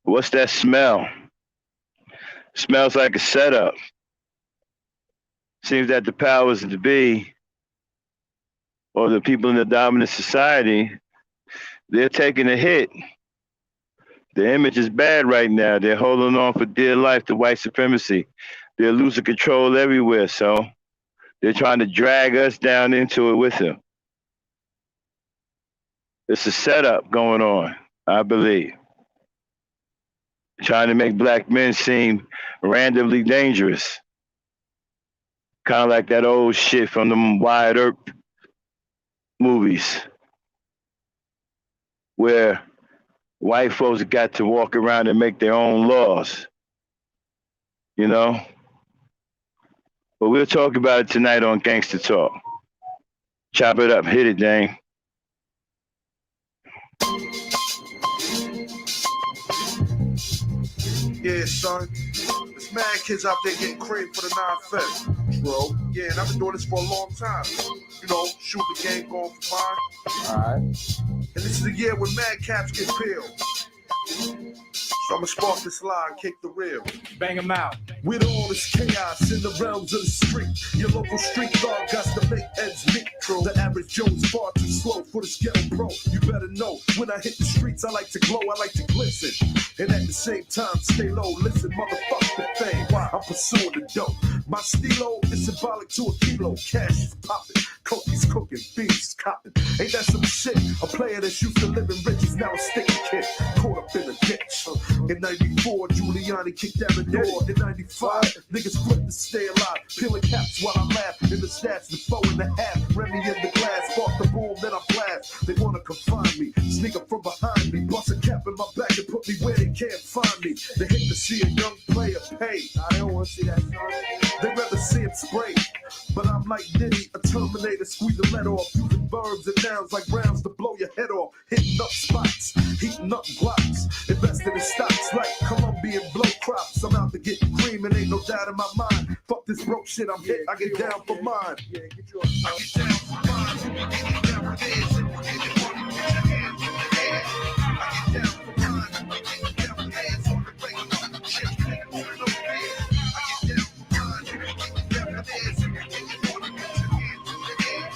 What's that smell? Smells like a setup. Seems that the powers that be, or the people in the dominant society, they're taking a hit. The image is bad right now. They're holding on for dear life to white supremacy. They're losing control everywhere, so they're trying to drag us down into it with them. It's a setup going on, I believe. Trying to make black men seem randomly dangerous. Kind of like that old shit from the Wide Earth movies, where white folks got to walk around and make their own laws, you know? But we'll talk about it tonight on Gangsta Talk. Chop it up, hit it, Dane. Yeah, son. There's mad kids out there getting creamed for the 9-5, bro. Yeah, and I've been doing this for a long time. You know, shoot the game, going for mine. Alright. And this is the year when mad caps get peeled. So I'ma spark this lie and kick the reel. Bang them out. With all this chaos in the realms of the street, your local street dog got to make ends meet. The average Joe's far too slow for the ghetto pro. You better know, when I hit the streets, I like to glow, I like to glisten. And at the same time, stay low, listen, motherfuck the fame. Why? I'm pursuing the dope. My stilo is symbolic to a kilo. Cash is popping, cookies cooking, beans copping. Ain't that some shit? A player that's used to living rich is now a sticky kid, caught up in a ditch. In 94, Giuliani kicked out the door. In 95, niggas quit to stay alive. Peeling caps while I laugh. In the stats, the 4.5. Remy in the glass, spark the boom, then I blast. They wanna confine me, sneak up from behind me. Bust a cap in my back and put me where they can't find me. They hate to see a young player pay. I don't wanna see that, son. They rather see him spray. But I'm like Diddy, a Terminator, squeeze the lead off. Using verbs and nouns like rounds to blow your head off. Hitting up spots, heating up blocks. Investing in stocks like Colombian blow crops. I'm out to get cream and ain't no doubt in my mind. Fuck this broke shit, I'm hit, I get down for mine. Yeah, get you up. I get down for mine. You get down for this. And you get your money, put your hands in the air. I get down for mine. You get down for hands on the regular. Shit, you ain't no fair. I get down for mine. You get down for this. And you get your money, put your hands in the air.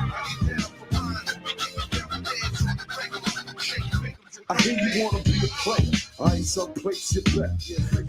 I get down for mine. You get down for this. On the regular. Shit, you ain't no fair. I hear you wanna be a player. I ain't someplace you bet.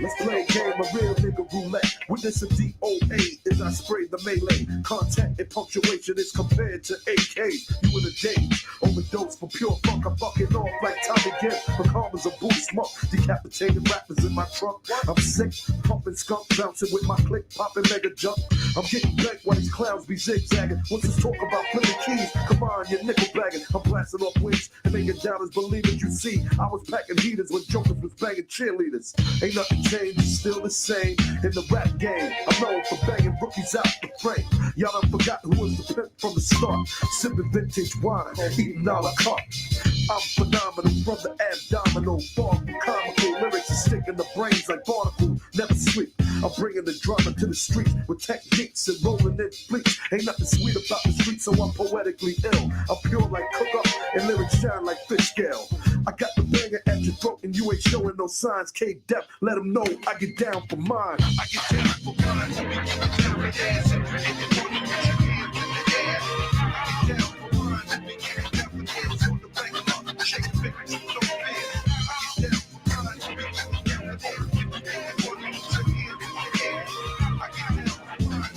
Let's play a game of real nigga roulette. With this a DOA as I spray the melee. Contact and punctuation is compared to AKs. You in a daze, overdose for pure funk. I'm fucking off like Tommy Gibb. Become as a booty smoke. Decapitated rappers in my trunk. I'm sick, pumping skunk, bouncing with my click, popping mega jump. I'm getting back while these clowns be zigzagging. Once it's talk about flipping keys, come on, you're nickel bagging. I'm blasting off wings and making doubters believe it. You see, I was packing heaters when jokers was banging cheerleaders. Ain't nothing changed, it's still the same in the rap game. I'm known for banging rookies out the frame. Y'all done forgot who was the pimp from the start. Sipping vintage wine, eating a la carte. I'm phenomenal from the abdominal. Far from comical lyrics and sticking the brains like barnacles. Never sweet. I'm bringing the drama to the streets with techniques and rolling in fleets. Ain't nothing sweet about the streets, so I'm poetically ill. I'm pure like cook up and lyrics shine like fish scale. I got the banger at your throat and you ain't showing no signs. K-Dep, let them know I get down for mine. I get down for mine. I get down for mine. I get down for mine. On the regular, shake it, make it, don't fear. I get down for mine. I get down for mine.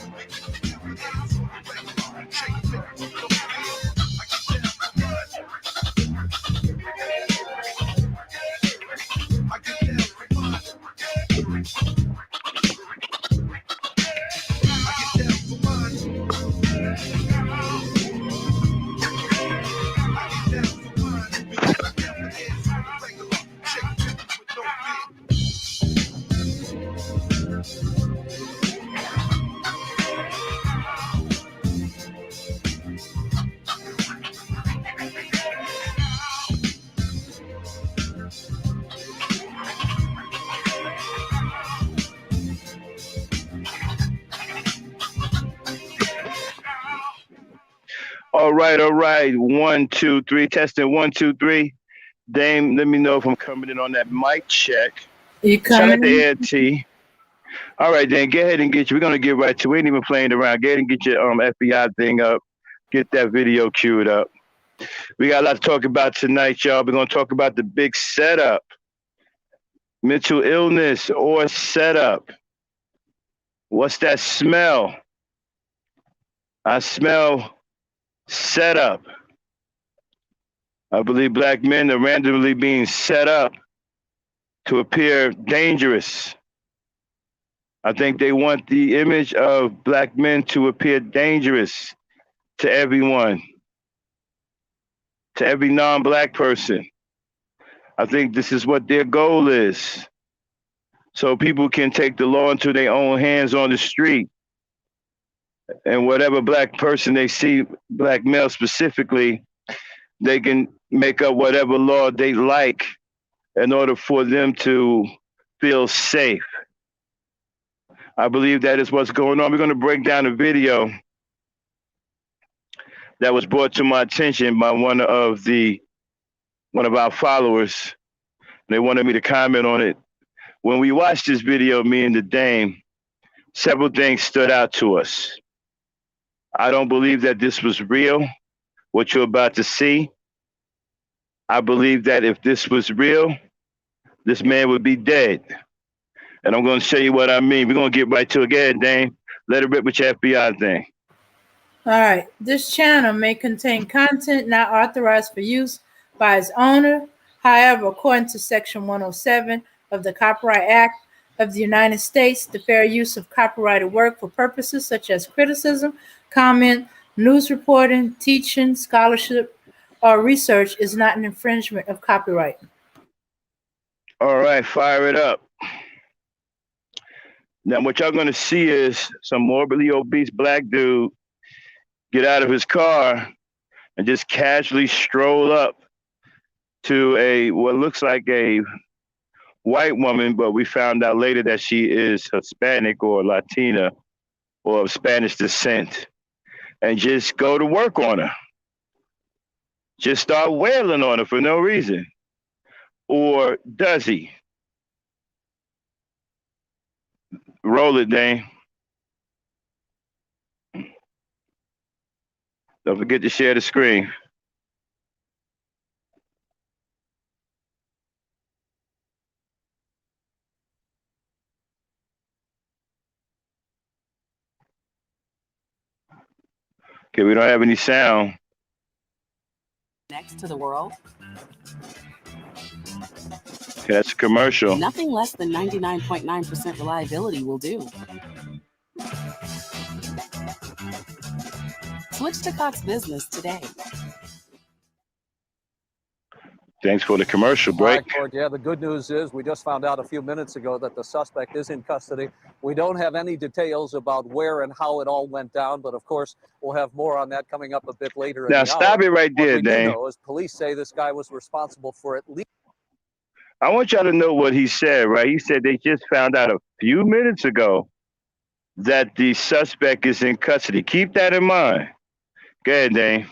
All right. 1, 2, 3. Testing 1, 2, 3. Dame, let me know if I'm coming in on that mic check. You Shout out coming? to Ed T. All right, Dan, go ahead and get you. We're gonna get right to. We ain't even playing around. Go ahead and get your FBI thing up. Get that video queued up. We got a lot to talk about tonight, y'all. We're gonna talk about the big setup, mental illness or setup. What's that smell? I smell setup. I believe black men are randomly being set up to appear dangerous. I think they want the image of black men to appear dangerous to everyone, to every non-black person. I think this is what their goal is. So people can take the law into their own hands on the street. And whatever black person they see, black male specifically, they can make up whatever law they like in order for them to feel safe. I believe that is what's going on. We're going to break down a video that was brought to my attention by one of our followers. They wanted me to comment on it. When we watched this video, me and the Dame, several things stood out to us. I don't believe that this was real, what you're about to see. I believe that if this was real, this man would be dead. And I'm going to show you what I mean. We're going to get right to it. Go ahead, Dame. Let it rip with your FBI thing. All right. This channel may contain content not authorized for use by its owner. However, according to Section 107 of the Copyright Act of the United States, the fair use of copyrighted work for purposes such as criticism, comment, news reporting, teaching, scholarship, or research is not an infringement of copyright. All right, fire it up. Now, what y'all going to see is some morbidly obese black dude get out of his car and just casually stroll up to what looks like a white woman, but we found out later that she is Hispanic or Latina or of Spanish descent, and just go to work on her. Just start wailing on her for no reason. Or does he? Roll it, Dane. Don't forget to share the screen. Okay, we don't have any sound. Next to the world. Okay, that's a commercial. Nothing less than 99.9% reliability will do. Switch to Cox Business today. Thanks for the commercial break. All right, Cord, yeah, the good news is we just found out a few minutes ago that the suspect is in custody. We don't have any details about where and how it all went down, but of course, we'll have more on that coming up a bit later. Now, stop it right there, What we Dane. do know is police say this guy was responsible for at least... I want y'all to know what he said, right? He said they just found out a few minutes ago that the suspect is in custody. Keep that in mind. Go ahead, Dane.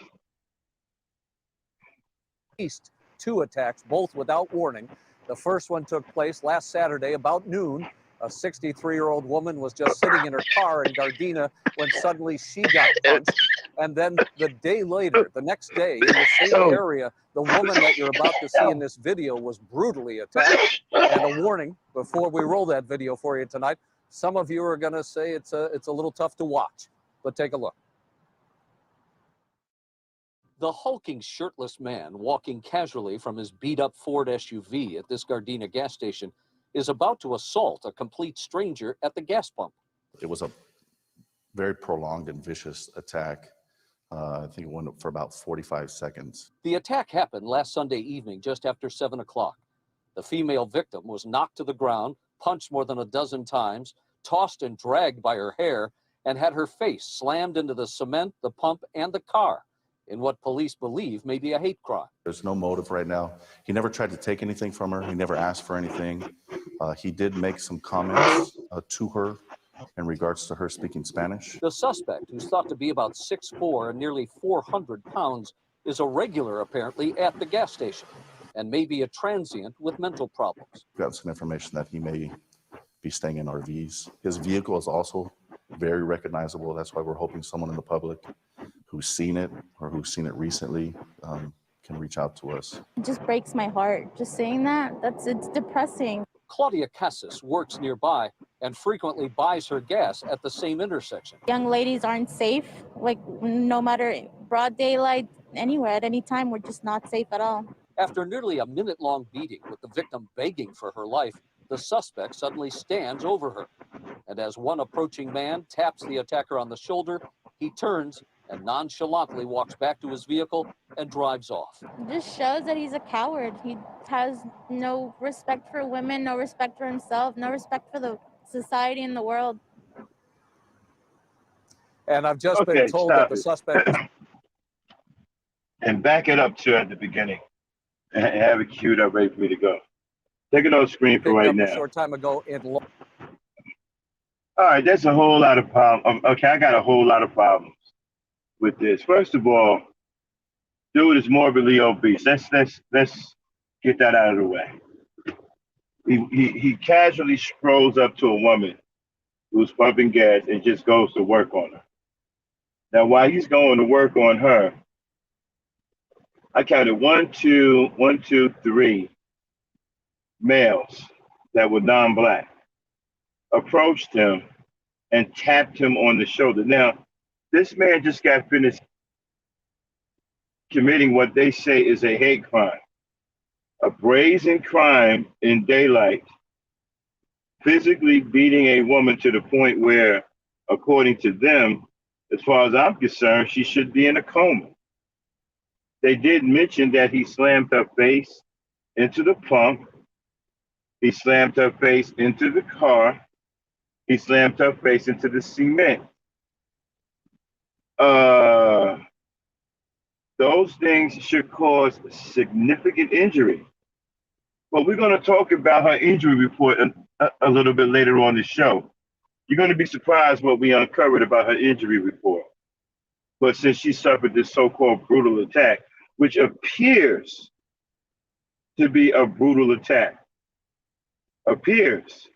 Least 2 attacks, both without warning. The first one took place last Saturday about noon. A 63-year-old woman was just sitting in her car in Gardena when suddenly she got punched. And then the day later, the next day, in the same area, the woman that you're about to see in this video was brutally attacked. And a warning, before we roll that video for you tonight, some of you are going to say it's a little tough to watch. But take a look. The hulking, shirtless man walking casually from his beat-up Ford SUV at this Gardena gas station is about to assault a complete stranger at the gas pump. It was a very prolonged and vicious attack. I think it went for about 45 seconds. The attack happened last Sunday evening just after 7 o'clock. The female victim was knocked to the ground, punched more than a dozen times, tossed and dragged by her hair, and had her face slammed into the cement, the pump, and the car in what police believe may be a hate crime. There's no motive right now. He never tried to take anything from her. He never asked for anything. He did make some comments to her in regards to her speaking Spanish. The suspect, who's thought to be about 6'4" and nearly 400 pounds, is a regular apparently at the gas station. and may be a transient with mental problems. We've got some information that he may be staying in RVs. His vehicle is also very recognizable. That's why we're hoping someone in the public who's seen it or who's seen it recently can reach out to us. It just breaks my heart. Just saying that, it's depressing. Claudia Cassis works nearby and frequently buys her gas at the same intersection. Young ladies aren't safe, like no matter broad daylight, anywhere, at any time, we're just not safe at all. After nearly a minute-long beating with the victim begging for her life, the suspect suddenly stands over her. And as one approaching man taps the attacker on the shoulder, he turns and nonchalantly walks back to his vehicle and drives off. It just shows that he's a coward. He has no respect for women, no respect for himself, no respect for the society and the world. And I've just been told that the suspect... And back it up to at the beginning and have it queued up ready for me to go. Take it off screen for right now. A short time ago in... All right, there's a whole lot of problems. Okay, I got a whole lot of problems with this. First of all, dude is morbidly obese. Let's get that out of the way. He casually strolls up to a woman who's pumping gas and just goes to work on her. Now, while he's going to work on her, I counted 3 males that were non-black approached him and tapped him on the shoulder. Now, this man just got finished committing what they say is a hate crime, a brazen crime in daylight, physically beating a woman to the point where, according to them, as far as I'm concerned, she should be in a coma. They did mention that he slammed her face into the pump. He slammed her face into the car. He slammed her face into the cement. Those things should cause significant injury. But we're going to talk about her injury report a little bit later on the show. You're going to be surprised what we uncovered about her injury report. But since she suffered this so-called brutal attack, which appears to be a brutal attack, appears.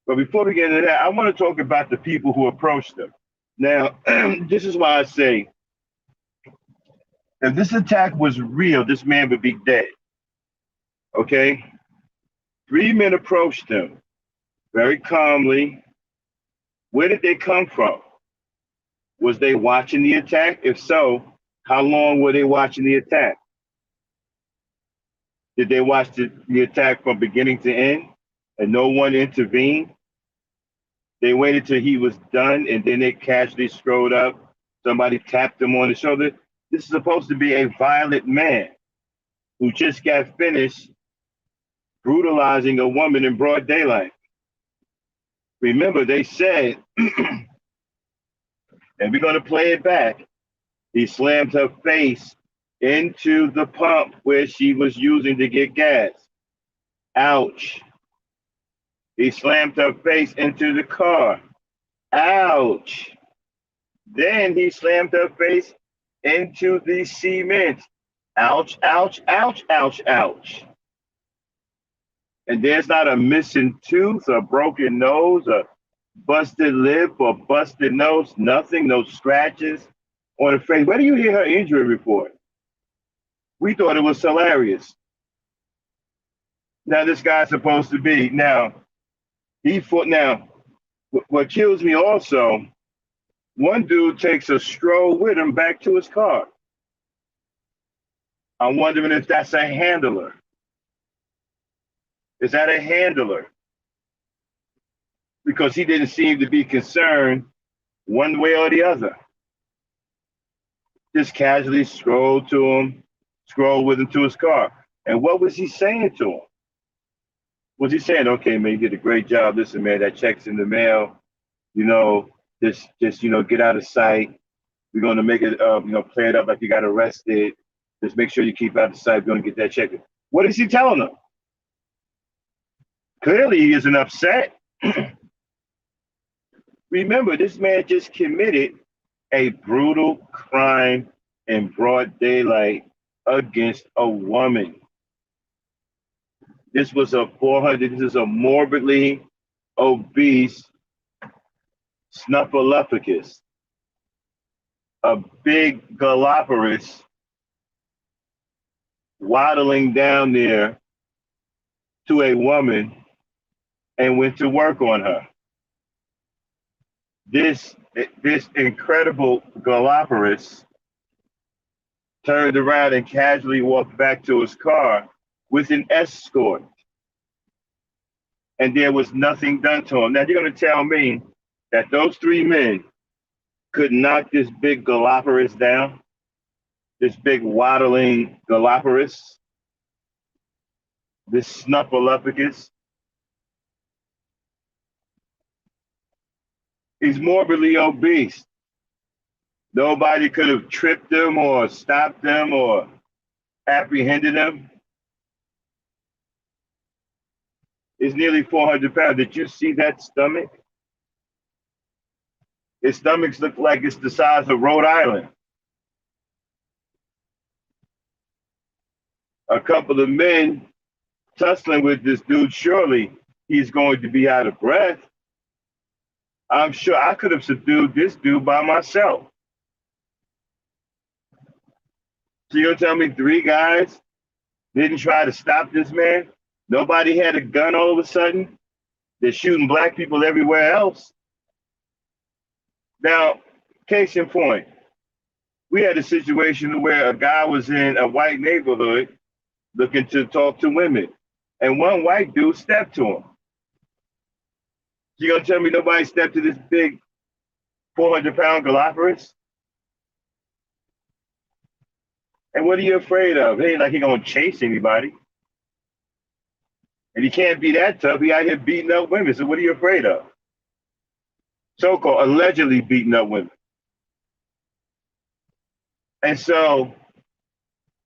But before we get into that, I want to talk about the people who approached them. Now, this is why I say, if this attack was real, this man would be dead. Okay? 3 men approached him very calmly. Where did they come from? Was they watching the attack? If so, how long were they watching the attack? Did they watch the attack from beginning to end and no one intervened? They waited till he was done and then they casually strolled up. Somebody tapped him on the shoulder. This is supposed to be a violent man who just got finished brutalizing a woman in broad daylight. Remember, they said, and we're going to play it back, he slammed her face into the pump where she was using to get gas. Ouch. He slammed her face into the car. Ouch. Then he slammed her face into the cement. Ouch, ouch, ouch, ouch, ouch. And there's not a missing tooth, a broken nose, a busted lip, or busted nose, nothing, no scratches on her face. Where do you hear her injury report? We thought it was hilarious. Now this guy's supposed to be, what kills me also, one dude takes a stroll with him back to his car. I'm wondering if that's a handler. Is that a handler? Because he didn't seem to be concerned one way or the other. Just casually strolled with him to his car. And what was he saying to him? Was he saying, okay, man, you did a great job. Listen, man, that check's in the mail. Just get out of sight. We're going to make it, play it up like you got arrested. Just make sure you keep out of sight. We're going to get that check. What is he telling them? Clearly, he isn't upset. Remember, this man just committed a brutal crime in broad daylight against a woman. This was a 400. This is a morbidly obese snuffleupagus, a big Galapagos waddling down there to a woman and went to work on her. This incredible Galapagos turned around and casually walked back to his car with an escort. And there was nothing done to him. Now you're going to tell me that those three men could knock this big Galapagos down, this big waddling Galapagos, this snuffleupagus. He's morbidly obese. Nobody could have tripped him or stopped him or apprehended him. He's nearly 400 pounds. Did you see that stomach? His stomachs look like it's the size of Rhode Island. A couple of men tussling with this dude, surely he's going to be out of breath. I'm sure I could have subdued this dude by myself. So you're telling me three guys didn't try to stop this man? Nobody had a gun all of a sudden? They're shooting black people everywhere else. Now, case in point, we had a situation where a guy was in a white neighborhood looking to talk to women, and one white dude stepped to him. You gonna tell me nobody stepped to this big 400-pound Galapagos? And what are you afraid of? It ain't like he gonna chase anybody. And he can't be that tough. He out here beating up women. So what are you afraid of? So-called allegedly beating up women. And so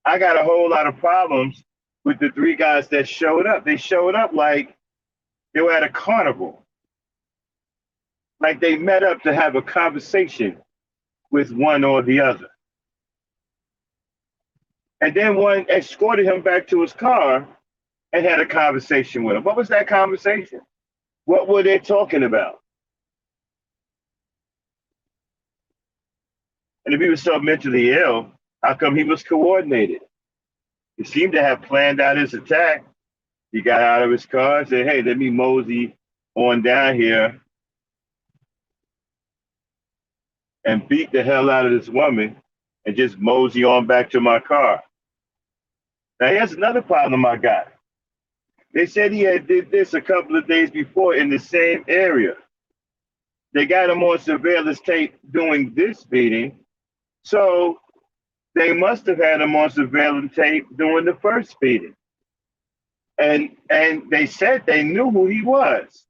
I got a whole lot of problems with the three guys that showed up. They showed up like they were at a carnival. Like they met up to have a conversation with one or the other. And then one escorted him back to his car and had a conversation with him. What was that conversation? What were they talking about? And if he was so mentally ill, how come he was coordinated? He seemed to have planned out his attack. He got out of his car and said, hey, let me mosey on down here and beat the hell out of this woman and just mosey on back to my car. Now, here's another problem I got. They said he had did this a couple of days before in the same area. They got him on surveillance tape doing this beating, so they must have had him on surveillance tape doing the first beating. And they said they knew who he was.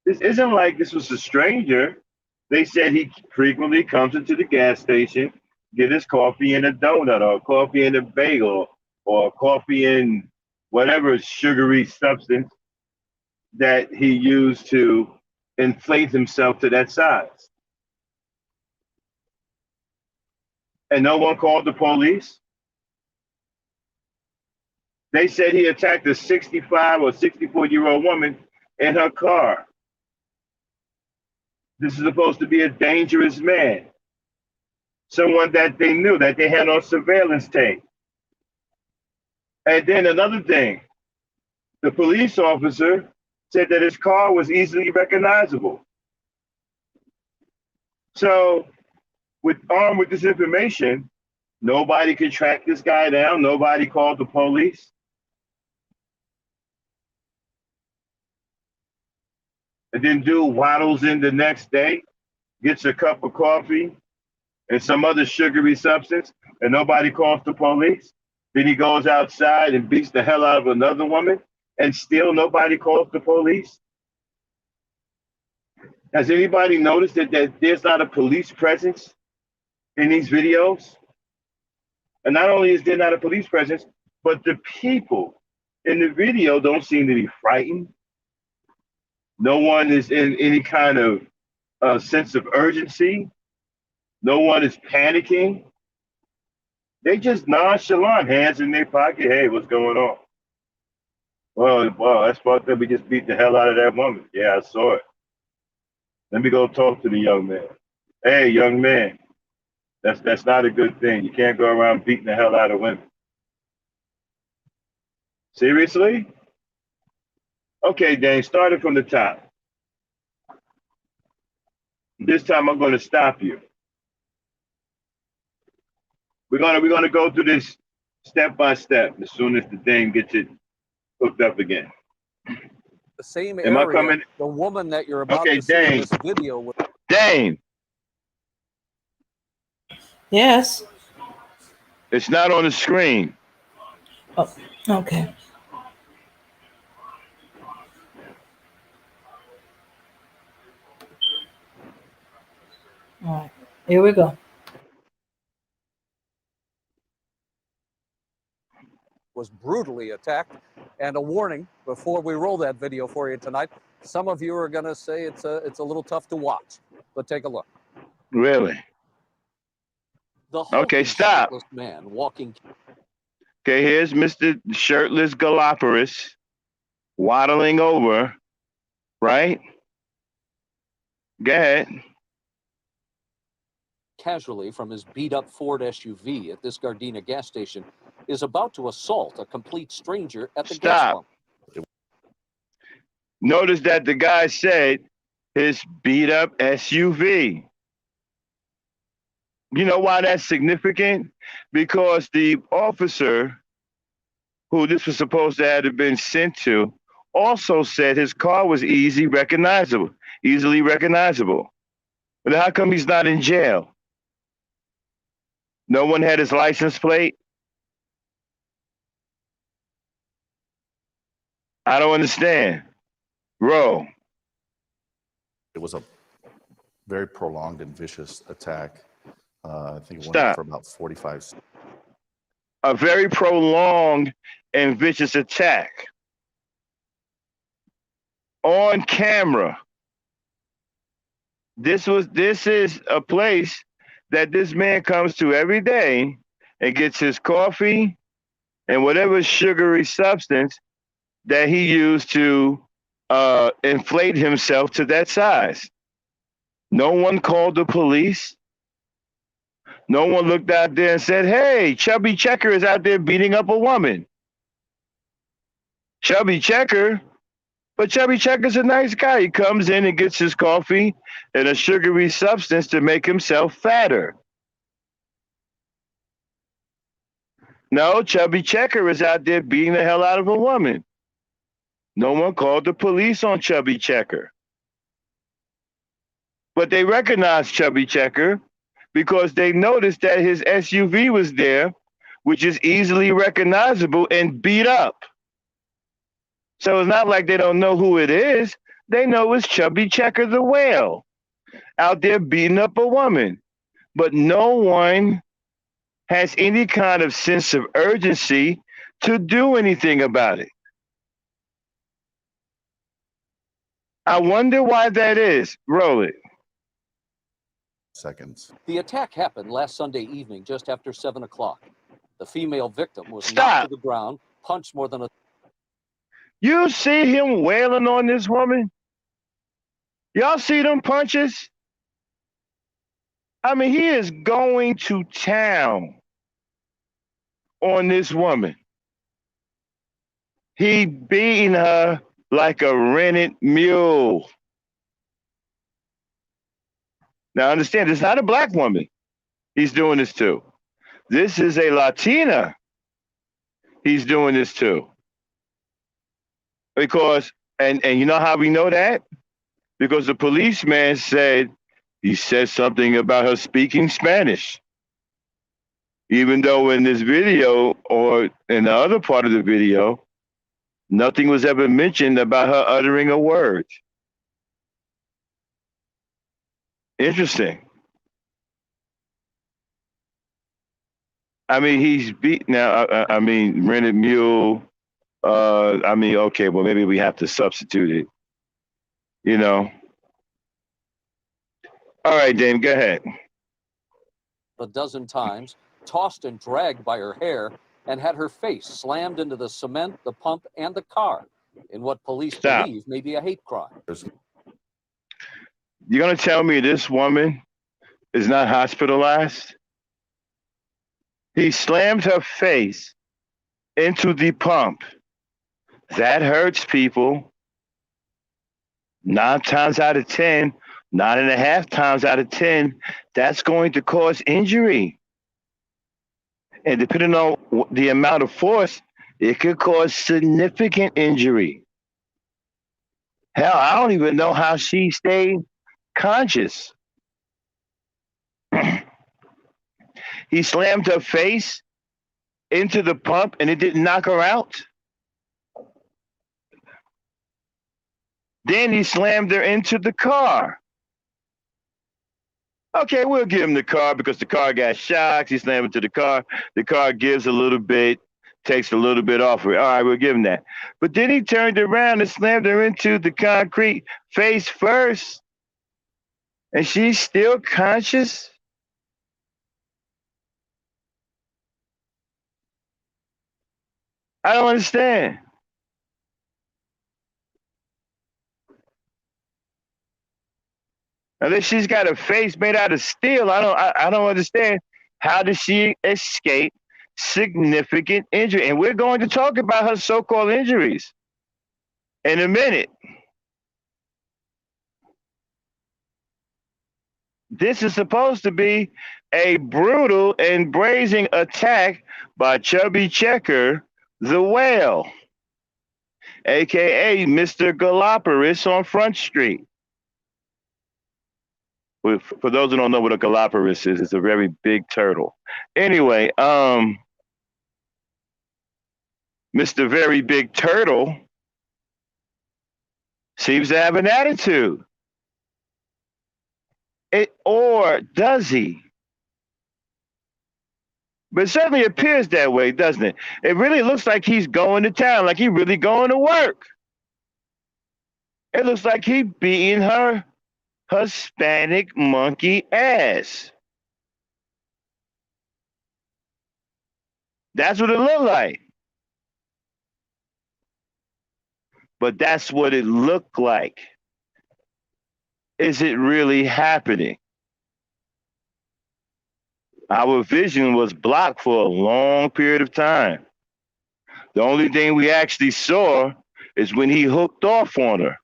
This isn't like this was a stranger. They said he frequently comes into the gas station, get his coffee and a donut or coffee and a bagel or coffee and whatever sugary substance that he used to inflate himself to that size. And no one called the police. They said he attacked a 65 or 64-year-old woman in her car. This is supposed to be a dangerous man. Someone that they knew, that they had on surveillance tape. And then another thing, the police officer said that his car was easily recognizable. So, armed with this information, nobody could track this guy down. Nobody called the police. And then dude waddles in the next day, gets a cup of coffee and some other sugary substance, and nobody calls the police. Then he goes outside and beats the hell out of another woman, and still nobody calls the police. Has anybody noticed that there's not a police presence in these videos? And not only is there not a police presence, but the people in the video don't seem to be frightened. No one is in any kind of sense of urgency. No one is panicking. They just nonchalant, hands in their pocket. Hey, what's going on? Well, that's fucked up. We just beat the hell out of that woman. Yeah, I saw it. Let me go talk to the young man. Hey, young man, that's not a good thing. You can't go around beating the hell out of women. Seriously? Okay, Dane, start it from the top. This time I'm going to stop you. We're gonna go through this step by step as soon as the thing gets it hooked up again. The same Am I area, coming? the woman that you're about Okay, to see in Dane. this video was Dane, Yes. it's not on the screen. Oh, okay. All right. Here we go. brutally attacked. And a warning before we roll that video for you tonight, some of you are going to say it's a little tough to watch, but take a look. Really? The Okay, stop. shirtless man walking. Okay, here's Mr. Shirtless Galloporus waddling over, right? Go ahead. Casually from his beat-up Ford SUV at this Gardena gas station is about to assault a complete stranger at the gas Stop. pump. Notice that the guy said his beat up SUV. You know why that's significant? Because the officer who this was supposed to have been sent to also said his car was easily recognizable. But how come he's not in jail? No one had his license plate? I don't understand. Bro. It was a very prolonged and vicious attack. I think it went Stop. for about 45 seconds. A very prolonged and vicious attack on camera. This is a place that this man comes to every day and gets his coffee and whatever sugary substance that he used to inflate himself to that size. No one called the police. No one looked out there and said, hey, Chubby Checker is out there beating up a woman. Chubby Checker? But Chubby Checker's a nice guy. He comes in and gets his coffee and a sugary substance to make himself fatter. No, Chubby Checker is out there beating the hell out of a woman. No one called the police on Chubby Checker. But they recognized Chubby Checker because they noticed that his SUV was there, which is easily recognizable and beat up. So it's not like they don't know who it is. They know it's Chubby Checker the whale out there beating up a woman. But no one has any kind of sense of urgency to do anything about it. I wonder why that is. Roll it. Seconds. The attack happened last Sunday evening just after 7 o'clock. The female victim was Stop. knocked to the ground, punched more than a... You see him wailing on this woman? Y'all see them punches? I mean, he is going to town on this woman. He beating her like a rented mule. Now understand, it's not a black woman he's doing this to. This is a Latina he's doing this to. Because, and you know how we know that? Because the policeman said, he said something about her speaking Spanish. Even though in this video or in the other part of the video, nothing was ever mentioned about her uttering a word. Interesting. I mean, he's beat now. I mean, rented mule. I mean, okay, well, maybe we have to substitute it. You know. All right, Dame, go ahead. dozen times, tossed and dragged by her hair, and had her face slammed into the cement, the pump, and the car in what police Stop. believe may be a hate crime. You're going to tell me this woman is not hospitalized? He slammed her face into the pump. That hurts people. 9 times out of 10, 9.5 times out of 10, that's going to cause injury. And depending on the amount of force, it could cause significant injury. Hell, I don't even know how she stayed conscious. He slammed her face into the pump and it didn't knock her out. Then he slammed her into the car. Okay, we'll give him the car because the car got shocked. He slammed into the car. The car gives a little bit, takes a little bit off of it. All right, we'll give him that. But then he turned around and slammed her into the concrete face first. And she's still conscious? I don't understand. Unless she's got a face made out of steel, I don't understand. How did she escape significant injury? And we're going to talk about her so-called injuries in a minute. This is supposed to be a brutal and brazen attack by Chubby Checker, the whale, aka Mr. Galapagos on Front Street. For those who don't know what a Galapagos is, it's a very big turtle. Anyway, Mr. Very Big Turtle seems to have an attitude. Or does he? But it certainly appears that way, doesn't it? It really looks like he's going to town, like he's really going to work. It looks like he's beating her Hispanic monkey ass. That's what it looked like. But that's what it looked like. Is it really happening? Our vision was blocked for a long period of time. The only thing we actually saw is when he hooked off on her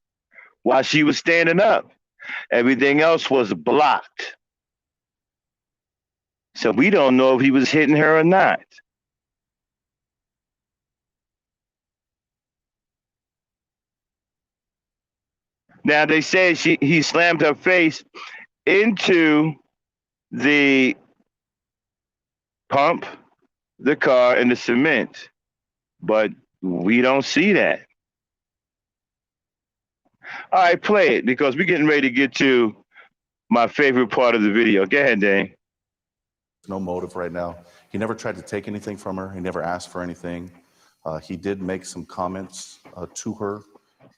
while she was standing up. Everything else was blocked. So we don't know if he was hitting her or not. Now they say he slammed her face into the pump, the car, and the cement. But we don't see that. All right, play it because we're getting ready to get to my favorite part of the video. Go ahead, Dane. No motive right now. He never tried to take anything from her. He never asked for anything. He did make some comments to her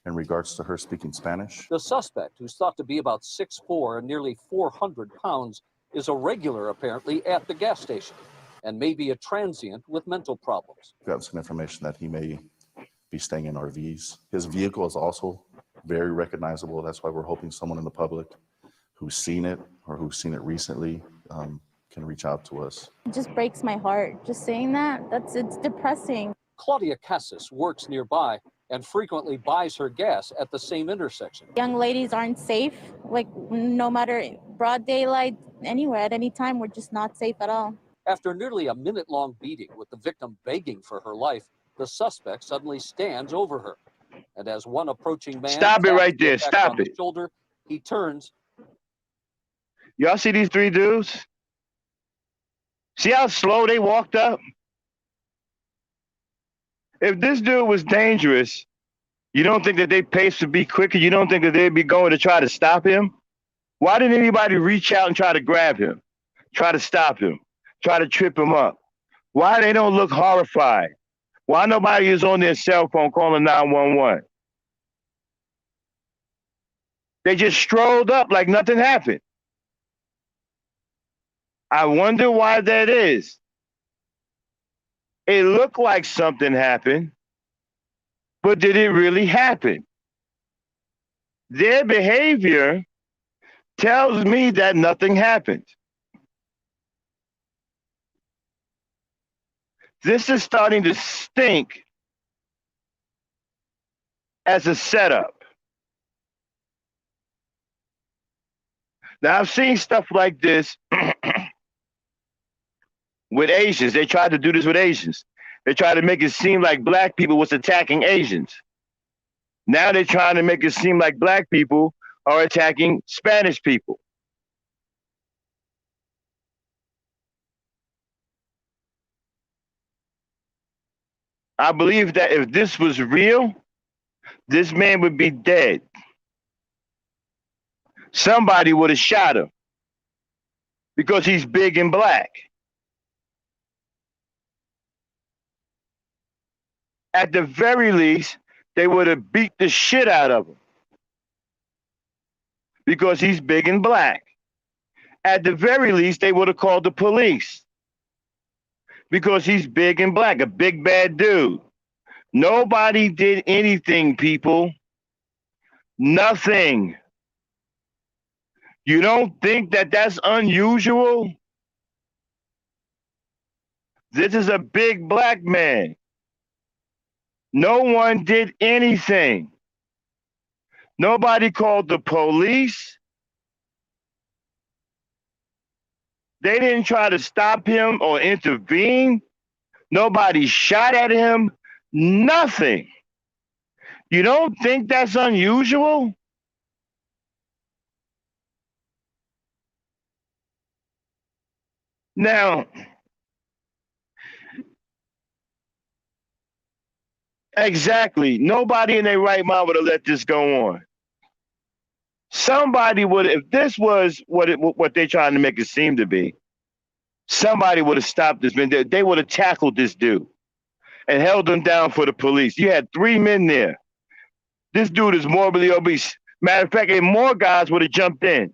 in regards to her speaking Spanish. The suspect, who's thought to be about 6'4" and nearly 400 pounds, is a regular apparently at the gas station and may be a transient with mental problems. We have some information that he may be staying in RVs. His vehicle is also very recognizable. That's why we're hoping someone in the public who's seen it or who's seen it recently can reach out to us. It just breaks my heart. Just saying that, it's depressing. Claudia Cassis works nearby and frequently buys her gas at the same intersection. Young ladies aren't safe, like no matter broad daylight, anywhere, at any time, we're just not safe at all. After nearly a minute-long beating with the victim begging for her life, the suspect suddenly stands over her. And as one approaching man Stop it right there. taps her Stop on the it. shoulder, he turns. Y'all see these three dudes? See how slow they walked up? If this dude was dangerous, you don't think that they pace would be quicker? You don't think that they'd be going to try to stop him? Why didn't anybody reach out and try to grab him? Try to stop him? Try to trip him up? Why they don't look horrified? Why nobody is on their cell phone calling 911? They just strolled up like nothing happened. I wonder why that is. It looked like something happened, but did it really happen? Their behavior tells me that nothing happened. This is starting to stink as a setup. Now, I've seen stuff like this with Asians. They tried to do this with Asians. They tried to make it seem like black people was attacking Asians. Now they're trying to make it seem like black people are attacking Spanish people. I believe that if this was real, this man would be dead. Somebody would have shot him because he's big and black. At the very least, they would have beat the shit out of him because he's big and black. At the very least, they would have called the police because he's big and black, a big bad dude. Nobody did anything, people. Nothing. You don't think that that's unusual? This is a big black man. No one did anything. Nobody called the police. They didn't try to stop him or intervene. Nobody shot at him. Nothing. You don't think that's unusual? Now, exactly. Nobody in their right mind would have let this go on. Somebody would, if this was what they're trying to make it seem to be, somebody would have stopped this man. They would have tackled this dude and held him down for the police. You had 3 men there. This dude is morbidly obese. Matter of fact, and more guys would have jumped in.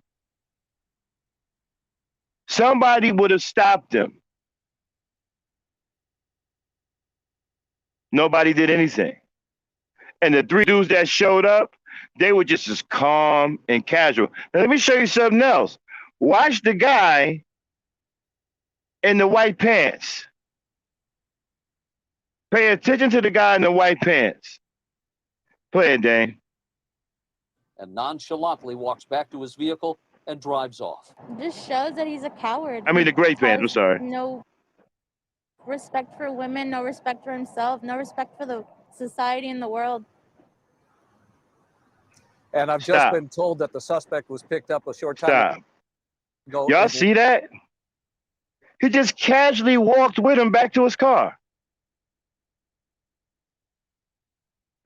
Somebody would have stopped him. Nobody did anything. And the 3 dudes that showed up, they were just as calm and casual. Now, let me show you something else. Watch the guy in the white pants. Pay attention to the guy in the white pants. Play it, Dane. And nonchalantly walks back to his vehicle and drives off. It just shows that he's a coward. I mean, the gray pants, I'm Has sorry. No respect for women, no respect for himself, no respect for the society and the world. And I've just Stop. been told that the suspect was picked up a short time Stop. ago. Y'all see that? He just casually walked with him back to his car.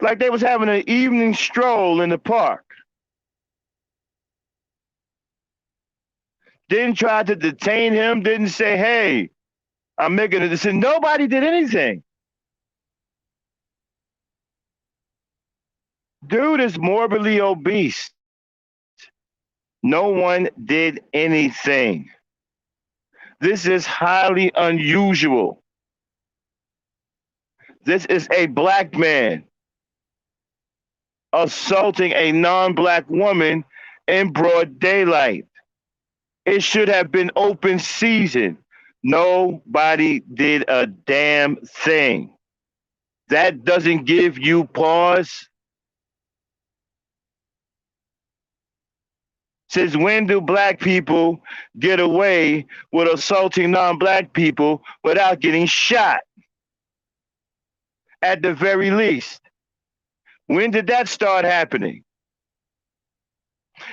Like they was having an evening stroll in the park. Didn't try to detain him, didn't say, hey, I'm making a decision. Nobody did anything. Dude is morbidly obese. No one did anything. This is highly unusual. This is a black man assaulting a non-black woman in broad daylight. It should have been open season. Nobody did a damn thing. That doesn't give you pause? Since when do black people get away with assaulting non-black people without getting shot? At the very least. When did that start happening?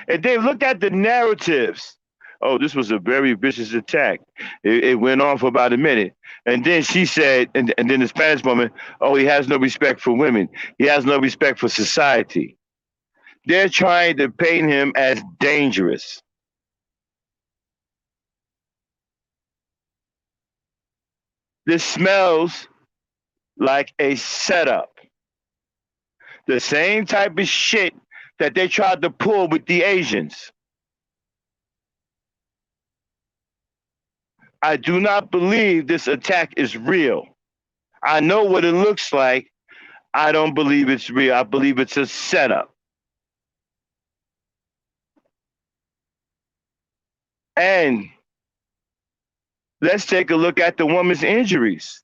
And they looked at the narratives. Oh, this was a very vicious attack. It went on for about a minute. And then she said, and then the Spanish woman, oh, he has no respect for women. He has no respect for society. They're trying to paint him as dangerous. This smells like a setup. The same type of shit that they tried to pull with the Asians. I do not believe this attack is real. I know what it looks like. I don't believe it's real. I believe it's a setup. And let's take a look at the woman's injuries.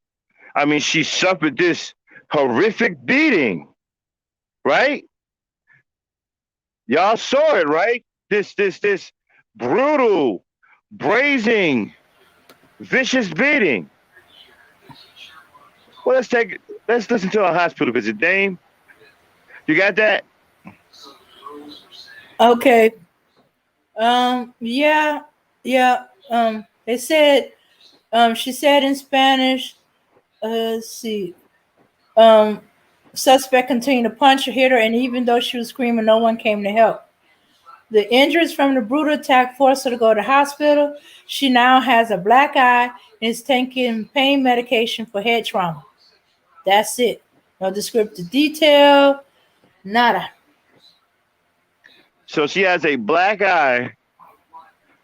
I mean, she suffered this horrific beating, right? Y'all saw it, right? This brutal, brazen, vicious beating. Well, let's listen to a hospital visit. Dame, you got that? Okay. Yeah, yeah. They said, she said in Spanish, let's see. Um, Suspect continued to punch or hit her, and even though she was screaming, no one came to help. The injuries from the brutal attack forced her to go to the hospital. She now has a black eye and is taking pain medication for head trauma. That's it. No descriptive detail, nada. So she has a black eye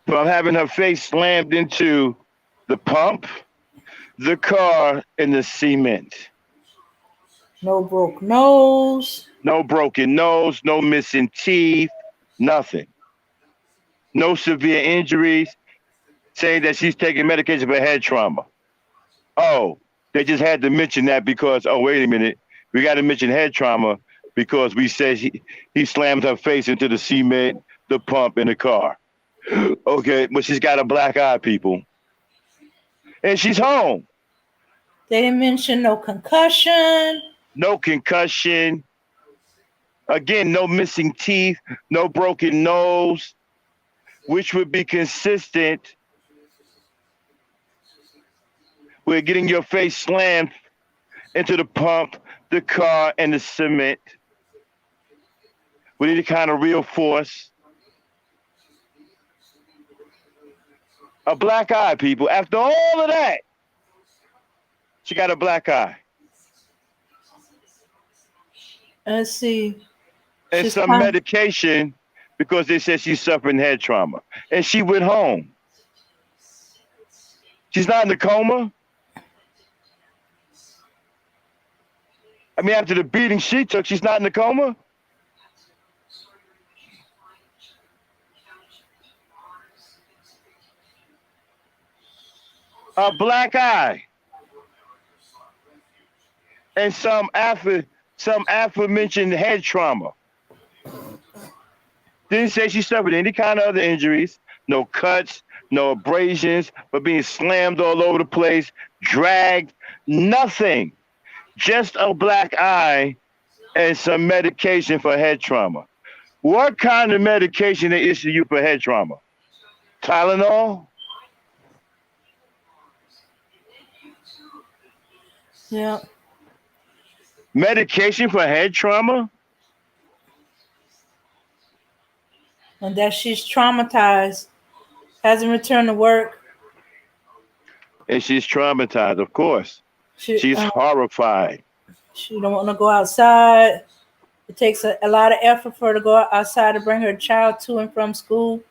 from having her face slammed into the pump, the car, and the cement. No broke nose. No broken nose, no missing teeth, nothing. No severe injuries. Saying that she's taking medication for head trauma. Oh, they just had to mention that because, oh, wait a minute. We got to mention head trauma because we said he slammed her face into the cement, the pump, and the car. Okay, but she's got a black eye, people. And she's home. They didn't mention no concussion. No concussion. Again, no missing teeth, no broken nose, which would be consistent with getting your face slammed into the pump, the car, and the cement with any kind of real force. A black eye, people. After all of that, she got a black eye. Let's see. And She's some fine. medication because they said she's suffering head trauma. And she went home. She's not in a coma. I mean, after the beating she took, she's not in a coma. A black eye. And some aforementioned head trauma. Didn't say she suffered any kind of other injuries, no cuts, no abrasions, but being slammed all over the place, dragged, nothing. Just a black eye and some medication for head trauma. What kind of medication they issue you for head trauma? Tylenol? Yeah. Medication for head trauma? And that she's traumatized, hasn't returned to work. And she's traumatized, of course. She's horrified. She don't want to go outside. It takes a lot of effort for her to go outside to bring her child to and from school.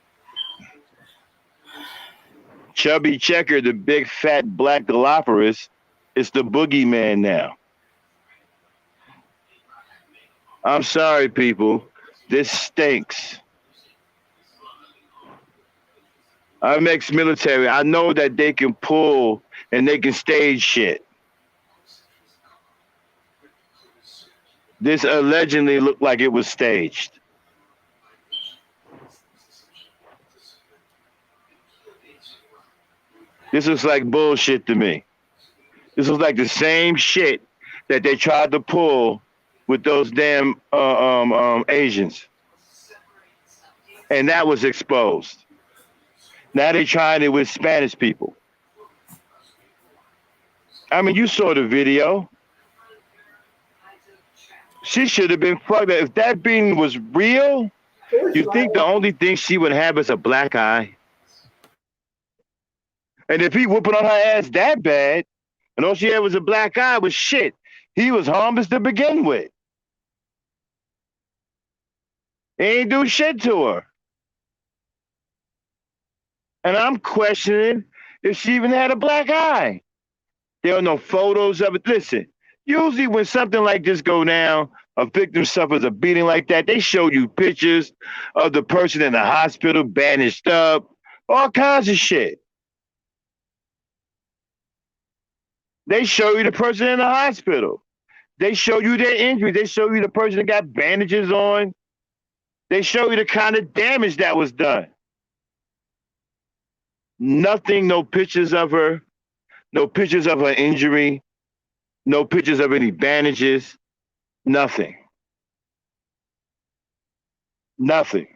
Chubby Checker, the big fat black Galapagos, is the boogeyman now. I'm sorry, people. This stinks. I'm ex-military. I know that they can pull and they can stage shit. This allegedly looked like it was staged. This looks like bullshit to me. This was like the same shit that they tried to pull with those damn Asians. And that was exposed. Now they tried it with Spanish people. I mean, you saw the video. She should have been fucked up. If that being was real, you think the only thing she would have is a black eye? And if he whooping on her ass that bad, and all she had was a black eye, was shit. He was harmless to begin with. He ain't do shit to her. And I'm questioning if she even had a black eye. There are no photos of it. Listen, usually when something like this go down, a victim suffers a beating like that, they show you pictures of the person in the hospital, bandaged up, all kinds of shit. They show you the person in the hospital. They show you their injuries. They show you the person that got bandages on. They show you the kind of damage that was done. Nothing, no pictures of her, no pictures of her injury, no pictures of any bandages, nothing. Nothing.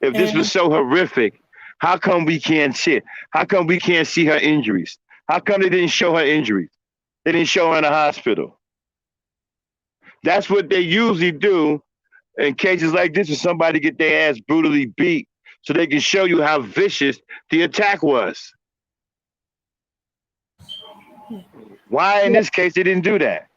If this was And so horrific, how come we can't see it? How come we can't see her injuries? How come they didn't show her injuries? They didn't show her in the hospital. That's what they usually do in cases like this, when somebody get their ass brutally beat, so they can show you how vicious the attack was. Why in this case they didn't do that?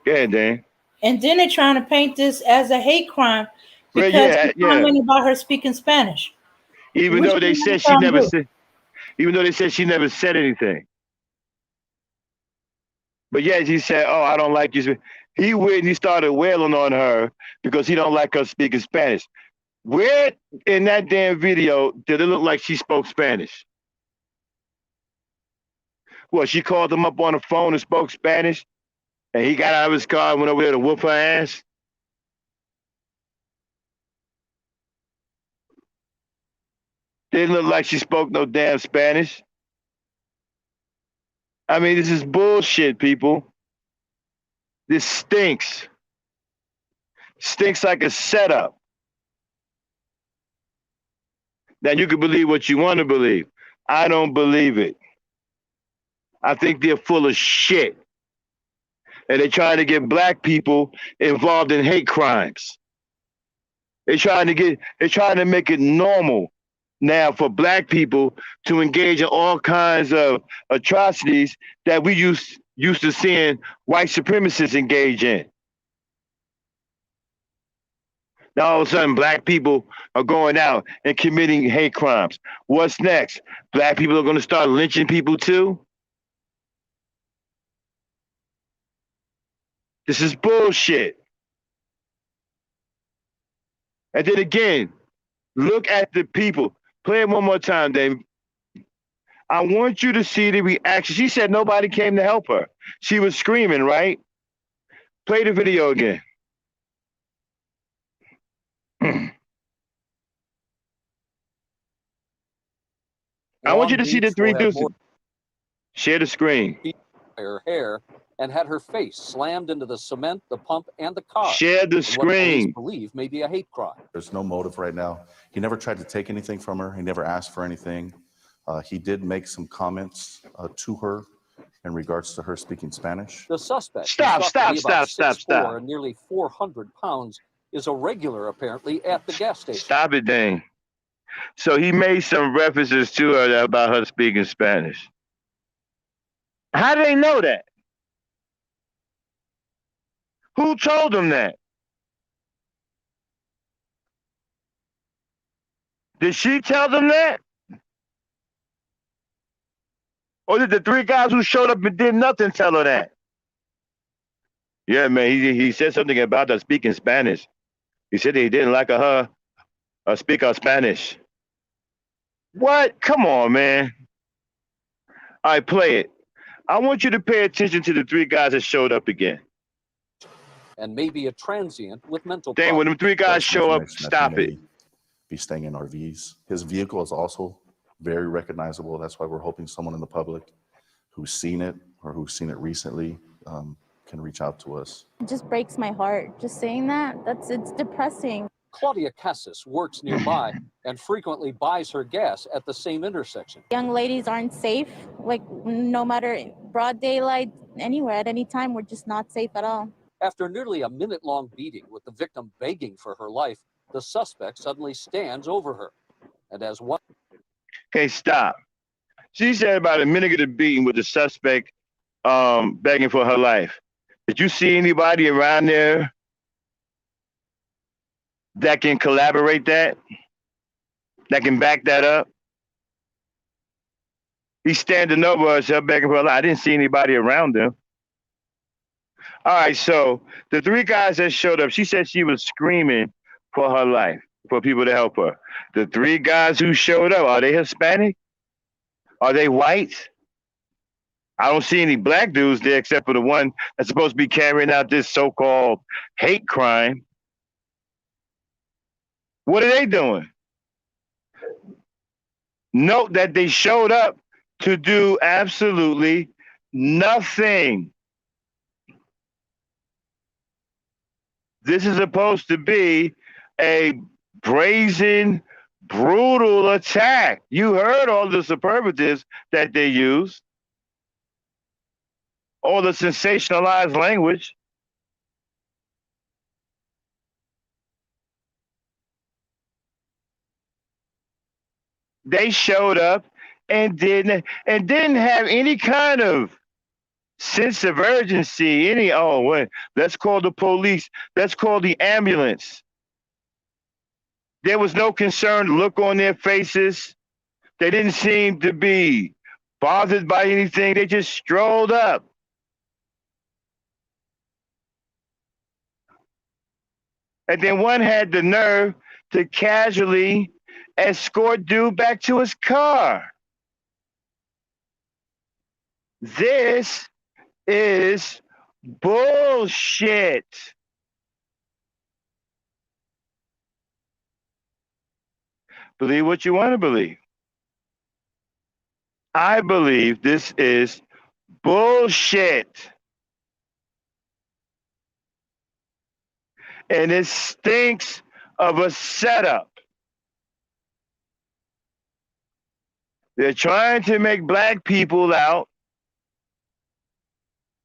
Go ahead, Dan. and then they're trying to paint this as a hate crime Well, because yeah, he's yeah. commenting about her speaking Spanish. Even Which though they one said you she trying to never do? said, even though they said she never said anything. But yeah, he said, "Oh, I don't like you." He went and he started wailing on her because he don't like her speaking Spanish. Where in that damn video did it look like she spoke Spanish? Well, she called him up on the phone and spoke Spanish, and he got out of his car and went over there to whoop her ass. Didn't look like she spoke no damn Spanish. I mean, this is bullshit, people. This stinks. Stinks like a setup. Now, you can believe what you want to believe. I don't believe it. I think they're full of shit. And they're trying to get black people involved in hate crimes. They're trying to make it normal now for black people to engage in all kinds of atrocities that we used to seeing white supremacists engage in. Now all of a sudden black people are going out and committing hate crimes. What's next? Black people are going to start lynching people too? This is bullshit. And then again, look at the people. Play it one more time, Dave. I want you to see the reaction. She said nobody came to help her. She was screaming, right? Play the video again. I want you to see the three dudes. Share the screen. Her hair and had her face slammed into the cement, the pump, and the car. Share the in what police screen. believe may be a hate crime. There's no motive right now. He never tried to take anything from her. He never asked for anything. He did make some comments to her in regards to her speaking Spanish. The suspect, Stop, who's thought to stop, be about stop, 6'4" stop. and nearly 400 pounds, is a regular apparently at the gas station. Stop it, Dane. So he made some references to her about her speaking Spanish. How do they know that? Who told them that? Did she tell them that? Or did the three guys who showed up and did nothing tell her that? Yeah, man, he said something about her speaking Spanish. He said he didn't like her speak her Spanish. What? Come on, man. All right, play it. I want you to pay attention to the three guys that showed up again. And maybe a transient with mental Dang, when problems. them three guys That's show up, information that stop he it. may be staying in RVs. His vehicle is also very recognizable. That's why we're hoping someone in the public who's seen it or who's seen it recently can reach out to us. It just breaks my heart. Just saying that, it's depressing. Claudia Cassis works nearby and frequently buys her gas at the same intersection. Young ladies aren't safe, like no matter broad daylight, anywhere, at any time, we're just not safe at all. After nearly a minute-long beating with the victim begging for her life, the suspect suddenly stands over her. And as one... Okay, stop. She said about a minute of the beating with the suspect begging for her life. Did you see anybody around there that can collaborate that can back that up? He's standing over us, begging for a lot. I didn't see anybody around him. All right, so the three guys that showed up, she said she was screaming for her life, for people to help her. The three guys who showed up, are they Hispanic? Are they white? I don't see any black dudes there except for the one that's supposed to be carrying out this so-called hate crime. What are they doing? Note that they showed up to do absolutely nothing. This is supposed to be a brazen, brutal attack. You heard all the superlatives that they used, all the sensationalized language. They showed up and didn't have any kind of sense of urgency. Let's call the police. Let's call the ambulance. There was no concerned look on their faces. They didn't seem to be bothered by anything. They just strolled up. And then one had the nerve to casually escort dude back to his car. This is bullshit. Believe what you want to believe. I believe this is bullshit. And it stinks of a setup. They're trying to make black people out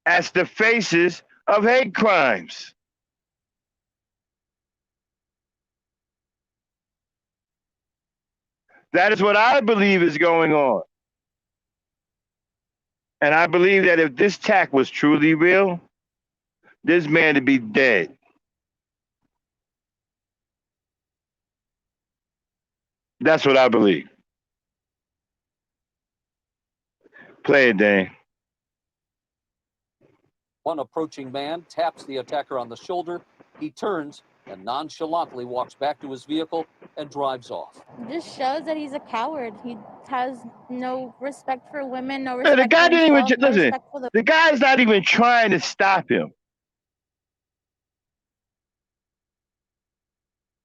as the faces of hate crimes. That is what I believe is going on. And I believe that if this attack was truly real, this man would be dead. That's what I believe. Play it, Dane. One approaching man taps the attacker on the shoulder. He turns and nonchalantly walks back to his vehicle and drives off. It just shows that he's a coward. He has no respect for women, no The respect guy for didn't even himself, no listen. respect for The guy's not even trying to stop him.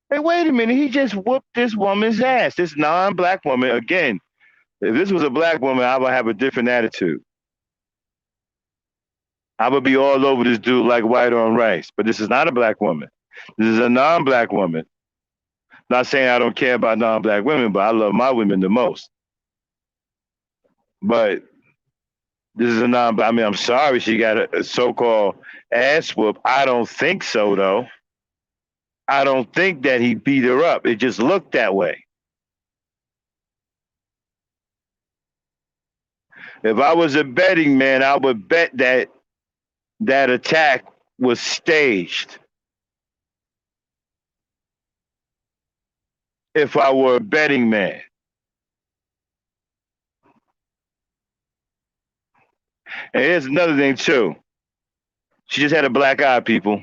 Hey, wait a minute. He just whooped this woman's ass. This non-black woman. Again, if this was a black woman, I would have a different attitude. I would be all over this dude like white on rice. But this is not a black woman. This is a non-black woman. Not saying I don't care about non-black women, but I love my women the most. But this is a non-black. I mean, I'm sorry she got a so-called ass whoop. I don't think so, though. I don't think that he beat her up. It just looked that way. If I was a betting man, I would bet that that attack was staged. If I were a betting man. And here's another thing, too. She just had a black eye, people.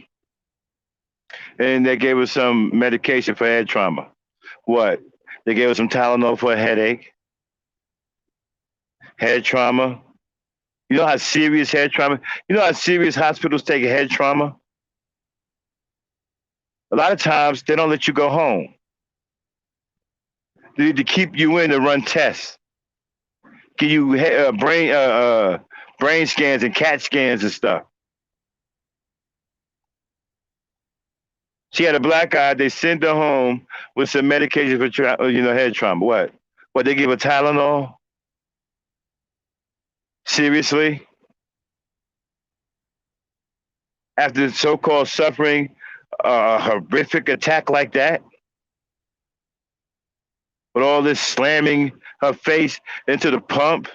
And they gave her some medication for head trauma. What? They gave her some Tylenol for a headache. Head trauma. You know how serious head trauma? You know how serious hospitals take head trauma? A lot of times, they don't let you go home. They need to keep you in to run tests. Give you brain scans and CAT scans and stuff. She had a black eye. They sent her home with some medication for head trauma. What? What, they give her Tylenol? Seriously? After so-called suffering a horrific attack like that? With all this slamming her face into the pump,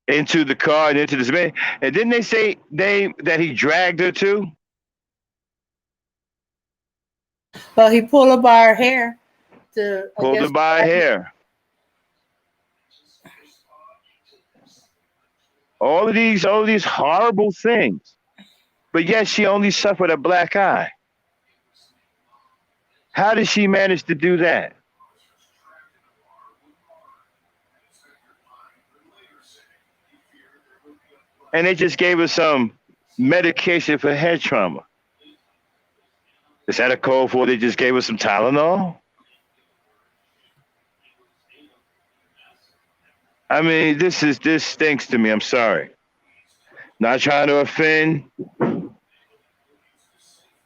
into the car, and into this man. And didn't they say that he dragged her too? Well, he pulled her by her hair. Pulled her by her hair. all these horrible things, but yet she only suffered a black eye. How did she manage to do that? And they just gave her some medication for head trauma. Is that a code for they just gave her some Tylenol? I mean, this stinks to me. I'm sorry. Not trying to offend,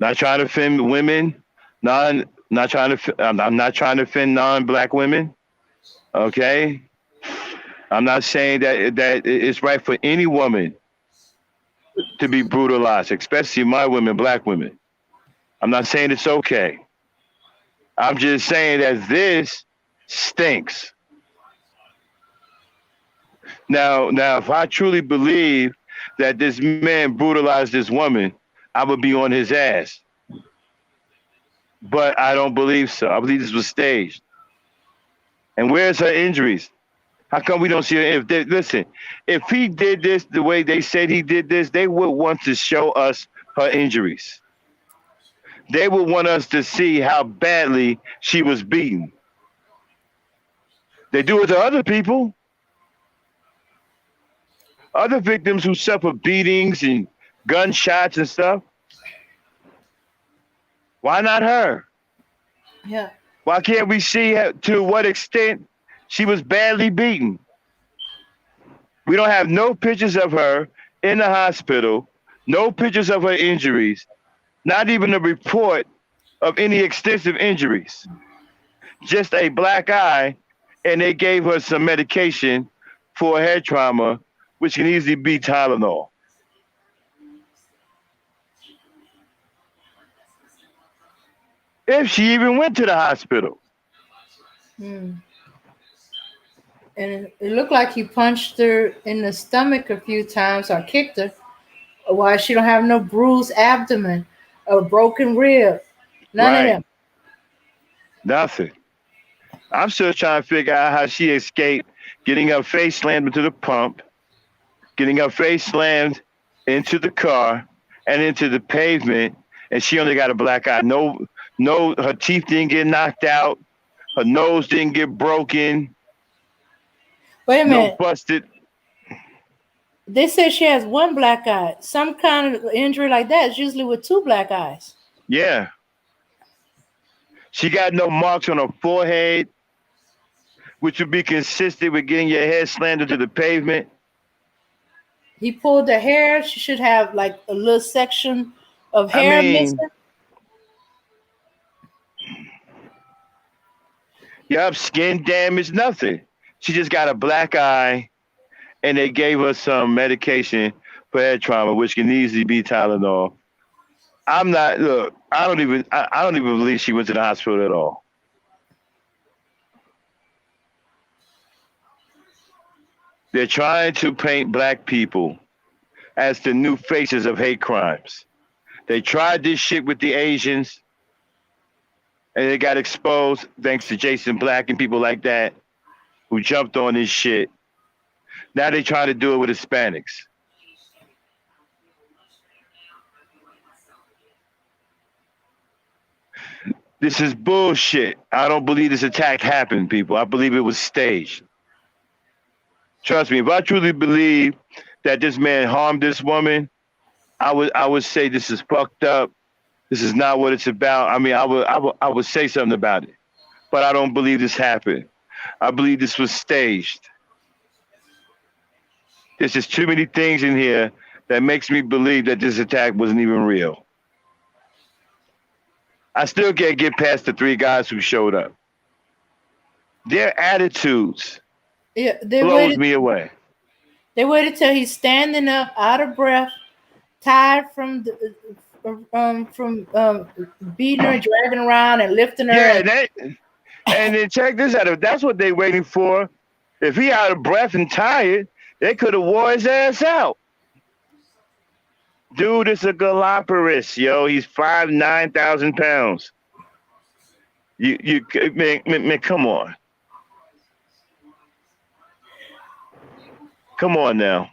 not trying to offend women, not trying to. I'm not trying to offend non-black women. Okay, I'm not saying that it's right for any woman to be brutalized, especially my women, black women. I'm not saying it's okay. I'm just saying that this stinks. Now, if I truly believe that this man brutalized this woman, I would be on his ass. But I don't believe so. I believe this was staged. And where's her injuries? How come we don't see her? Listen, if he did this the way they said he did this, they would want to show us her injuries. They would want us to see how badly she was beaten. They do it to other people. Other victims who suffer beatings and gunshots and stuff. Why not her? Yeah. Why can't we see to what extent she was badly beaten? We don't have no pictures of her in the hospital, no pictures of her injuries, not even a report of any extensive injuries. Just a black eye, and they gave her some medication for head trauma, which can easily be Tylenol. If she even went to the hospital. Hmm. And it looked like he punched her in the stomach a few times or kicked her. Why she don't have no bruised abdomen or broken rib? None of Right. them. Nothing. I'm still trying to figure out how she escaped getting her face slammed into the pump, getting her face slammed into the car and into the pavement, and she only got a black eye. No, her teeth didn't get knocked out. Her nose didn't get broken. Wait a No minute. busted. They said she has one black eye. Some kind of injury like that is usually with two black eyes. Yeah. She got no marks on her forehead, which would be consistent with getting your head slammed into the pavement. He pulled her hair. She should have like a little section of I hair mean, missing. yup, skin damage, nothing. She just got a black eye, and they gave her some medication for head trauma, which can easily be Tylenol. I'm not. Look, I don't even believe she went to the hospital at all. They're trying to paint black people as the new faces of hate crimes. They tried this shit with the Asians, and they got exposed thanks to Jason Black and people like that who jumped on this shit. Now they try to do it with Hispanics. This is bullshit. I don't believe this attack happened, people. I believe it was staged. Trust me, if I truly believe that this man harmed this woman, I would say this is fucked up. This is not what it's about. I mean, I would say something about it. But I don't believe this happened. I believe this was staged. There's just too many things in here that makes me believe that this attack wasn't even real. I still can't get past the three guys who showed up. Their attitudes Yeah, blows me away. They waited till he's standing up, out of breath, tired from beating her, dragging her around, and lifting her. Yeah, and then check this out. If that's what they waiting for, if he out of breath and tired, they could have wore his ass out. Dude is a Galapagos, yo. He's 5'9", 9,000 pounds. Man, come on. Come on now.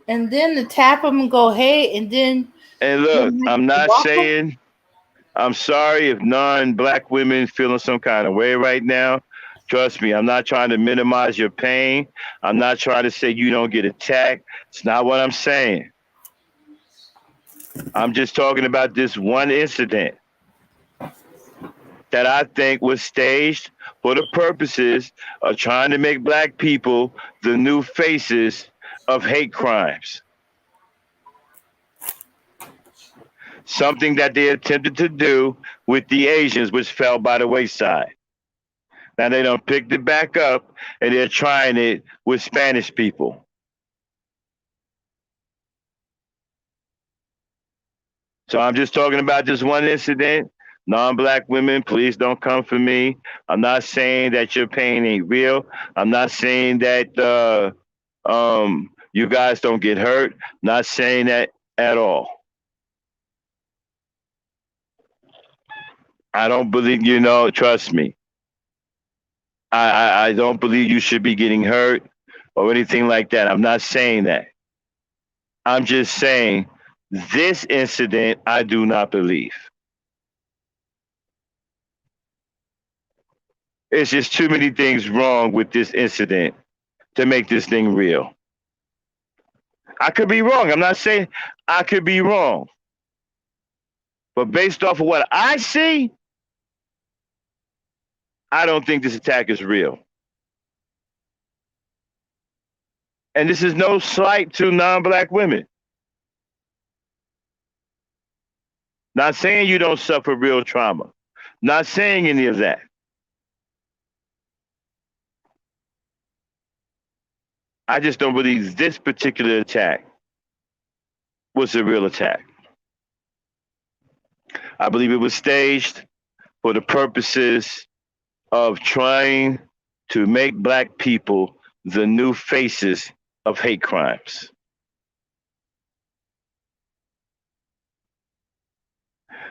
and then to tap them and go, hey, and then And look, I'm not saying, I'm sorry if non-black women feeling some kind of way right now. Trust me, I'm not trying to minimize your pain. I'm not trying to say you don't get attacked. It's not what I'm saying. I'm just talking about this one incident that I think was staged for the purposes of trying to make black people the new faces of hate crimes. Something that they attempted to do with the Asians, which fell by the wayside. Now they don't picked it back up and they're trying it with Spanish people. So I'm just talking about this one incident. Non-black women, please don't come for me. I'm not saying that your pain ain't real. I'm not saying that you guys don't get hurt. Not saying that at all. I don't believe, trust me. I don't believe you should be getting hurt or anything like that. I'm not saying that. I'm just saying this incident, I do not believe. It's just too many things wrong with this incident to make this thing real. I could be wrong. I'm not saying I could be wrong. But based off of what I see, I don't think this attack is real. And this is no slight to non-black women. Not saying you don't suffer real trauma. Not saying any of that. I just don't believe this particular attack was a real attack. I believe it was staged for the purposes of trying to make black people the new faces of hate crimes.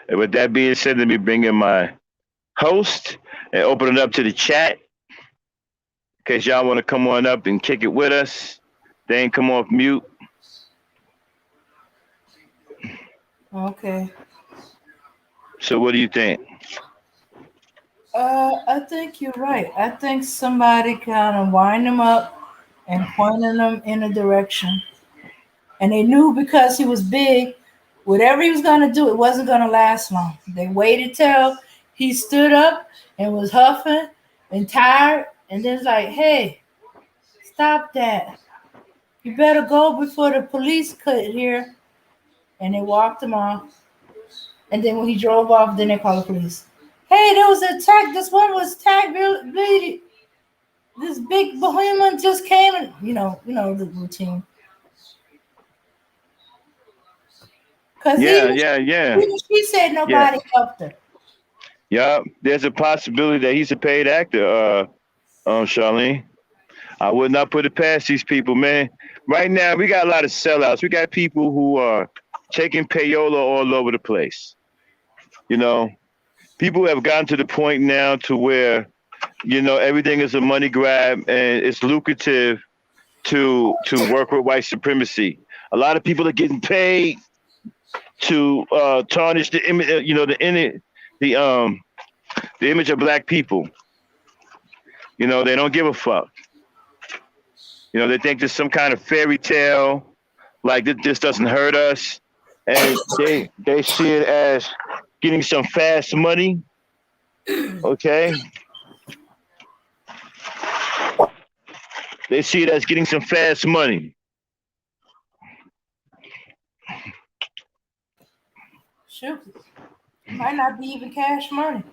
And with that being said, let me bring in my host and open it up to the chat. In case y'all want to come on up and kick it with us. They ain't come off mute. Okay. So what do you think? I think you're right. I think somebody kind of wind him up and pointing him in a direction. And they knew because he was big, whatever he was going to do, it wasn't going to last long. They waited till he stood up and was huffing and tired. And then it's like, hey, stop that. You better go before the police cut here. And they walked him off. And then when he drove off, then they called the police. Hey, there was an attack. This one was attacked. Really, this big behemoth just came and the routine. Because Yeah. she said nobody helped her. Yeah, there's a possibility that he's a paid actor, Charlene. I would not put it past these people, man. Right now, we got a lot of sellouts. We got people who are taking payola all over the place. People have gotten to the point now to where, everything is a money grab and it's lucrative to work with white supremacy. A lot of people are getting paid to tarnish the image, the image of black people. They don't give a fuck. They think there's some kind of fairy tale, like this doesn't hurt us, and they see it as getting some fast money. Okay, they see it as getting some fast money. Shoot, it might not be even cash money.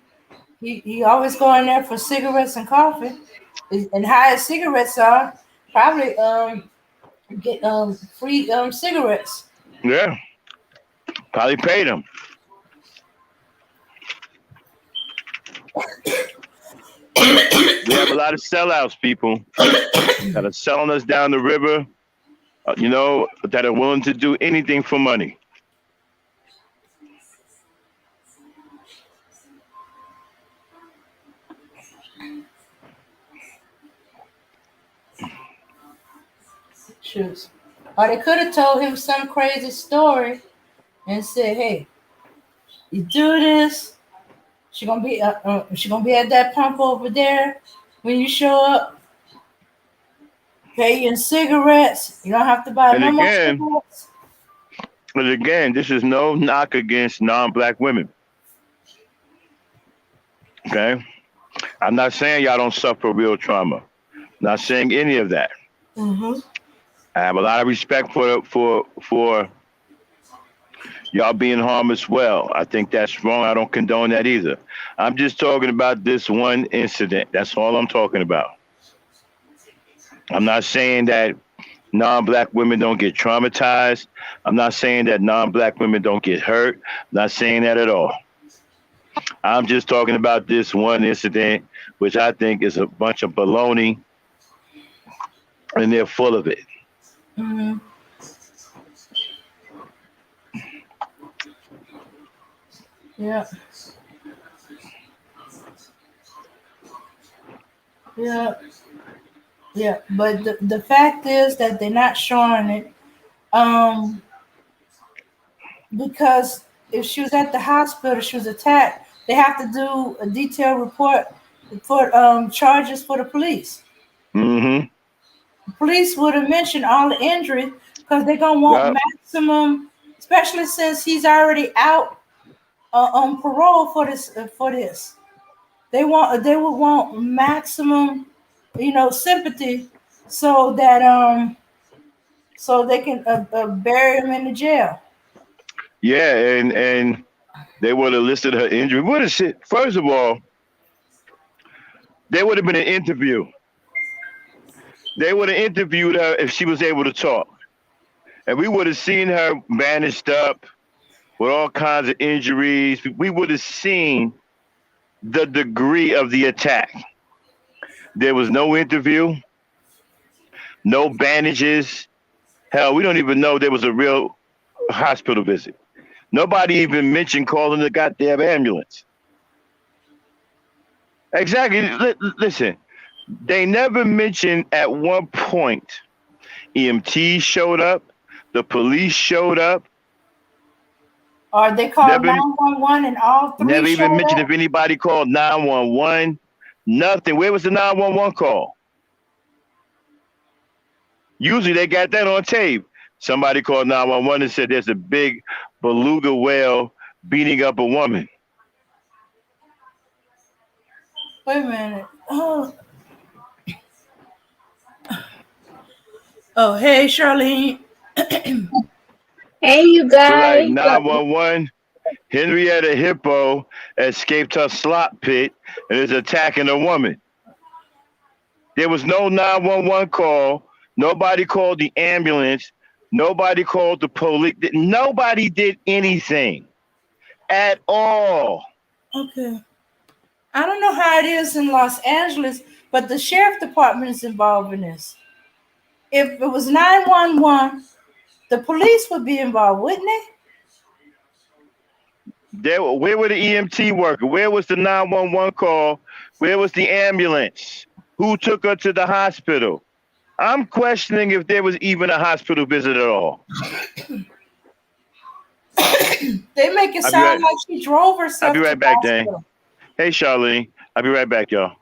He always going there for cigarettes and coffee, and high as cigarettes are, probably get free cigarettes. Yeah, probably paid them. We have a lot of sellouts, people that are selling us down the river, that are willing to do anything for money. Shoot. Or they could have told him some crazy story and said, "Hey, you do this. She gonna be at that pump over there when you show up. Pay you in cigarettes. You don't have to buy And no more again, cigarettes." this is no knock against non-black women. Okay, I'm not saying y'all don't suffer real trauma. Not saying any of that. Mm-hmm. I have a lot of respect for y'all being harmed as well. I think that's wrong. I don't condone that either. I'm just talking about this one incident. That's all I'm talking about. I'm not saying that non-black women don't get traumatized. I'm not saying that non-black women don't get hurt. I'm not saying that at all. I'm just talking about this one incident, which I think is a bunch of baloney, and they're full of it. Mm-hmm. Yeah. Yeah. Yeah. But the fact is that they're not showing it. Um, because if she was at the hospital, she was attacked, they have to do a detailed report for charges for the police. Mm-hmm. The police would have mentioned all the injuries because they're gonna want Yep. maximum, especially since he's already out on parole for this. They would want maximum, sympathy, so that so they can bury him in the jail. Yeah, and they would have listed her injury. What is it? First of all, there would have been an interview. They would have interviewed her if she was able to talk. And we would have seen her bandaged up with all kinds of injuries. We would have seen the degree of the attack. There was no interview, no bandages. Hell, we don't even know there was a real hospital visit. Nobody even mentioned calling the goddamn ambulance. Exactly. Listen, they never mentioned at one point EMTs showed up, the police showed up. Or they called Never, 911 and all three never even showed mentioned up. if anybody called 911. Nothing. Where was the 911 call? Usually they got that on tape. Somebody called 911 and said there's a big beluga whale beating up a woman. Wait a minute. Oh, hey, Charlene. Hey, you So like guys. 911, Henrietta Hippo escaped her slop pit and is attacking a woman. There was no 911 call. Nobody called the ambulance. Nobody called the police. Nobody did anything at all. Okay. I don't know how it is in Los Angeles, but the sheriff department is involved in this. If it was 911, the police would be involved, wouldn't they? Where were the EMT worker? Where was the 911 call? Where was the ambulance? Who took her to the hospital? I'm questioning if there was even a hospital visit at all. They make it I'll be sound right. like she drove I'll herself be to right the back, Dane. hospital. Hey, Charlene. I'll be right back, y'all.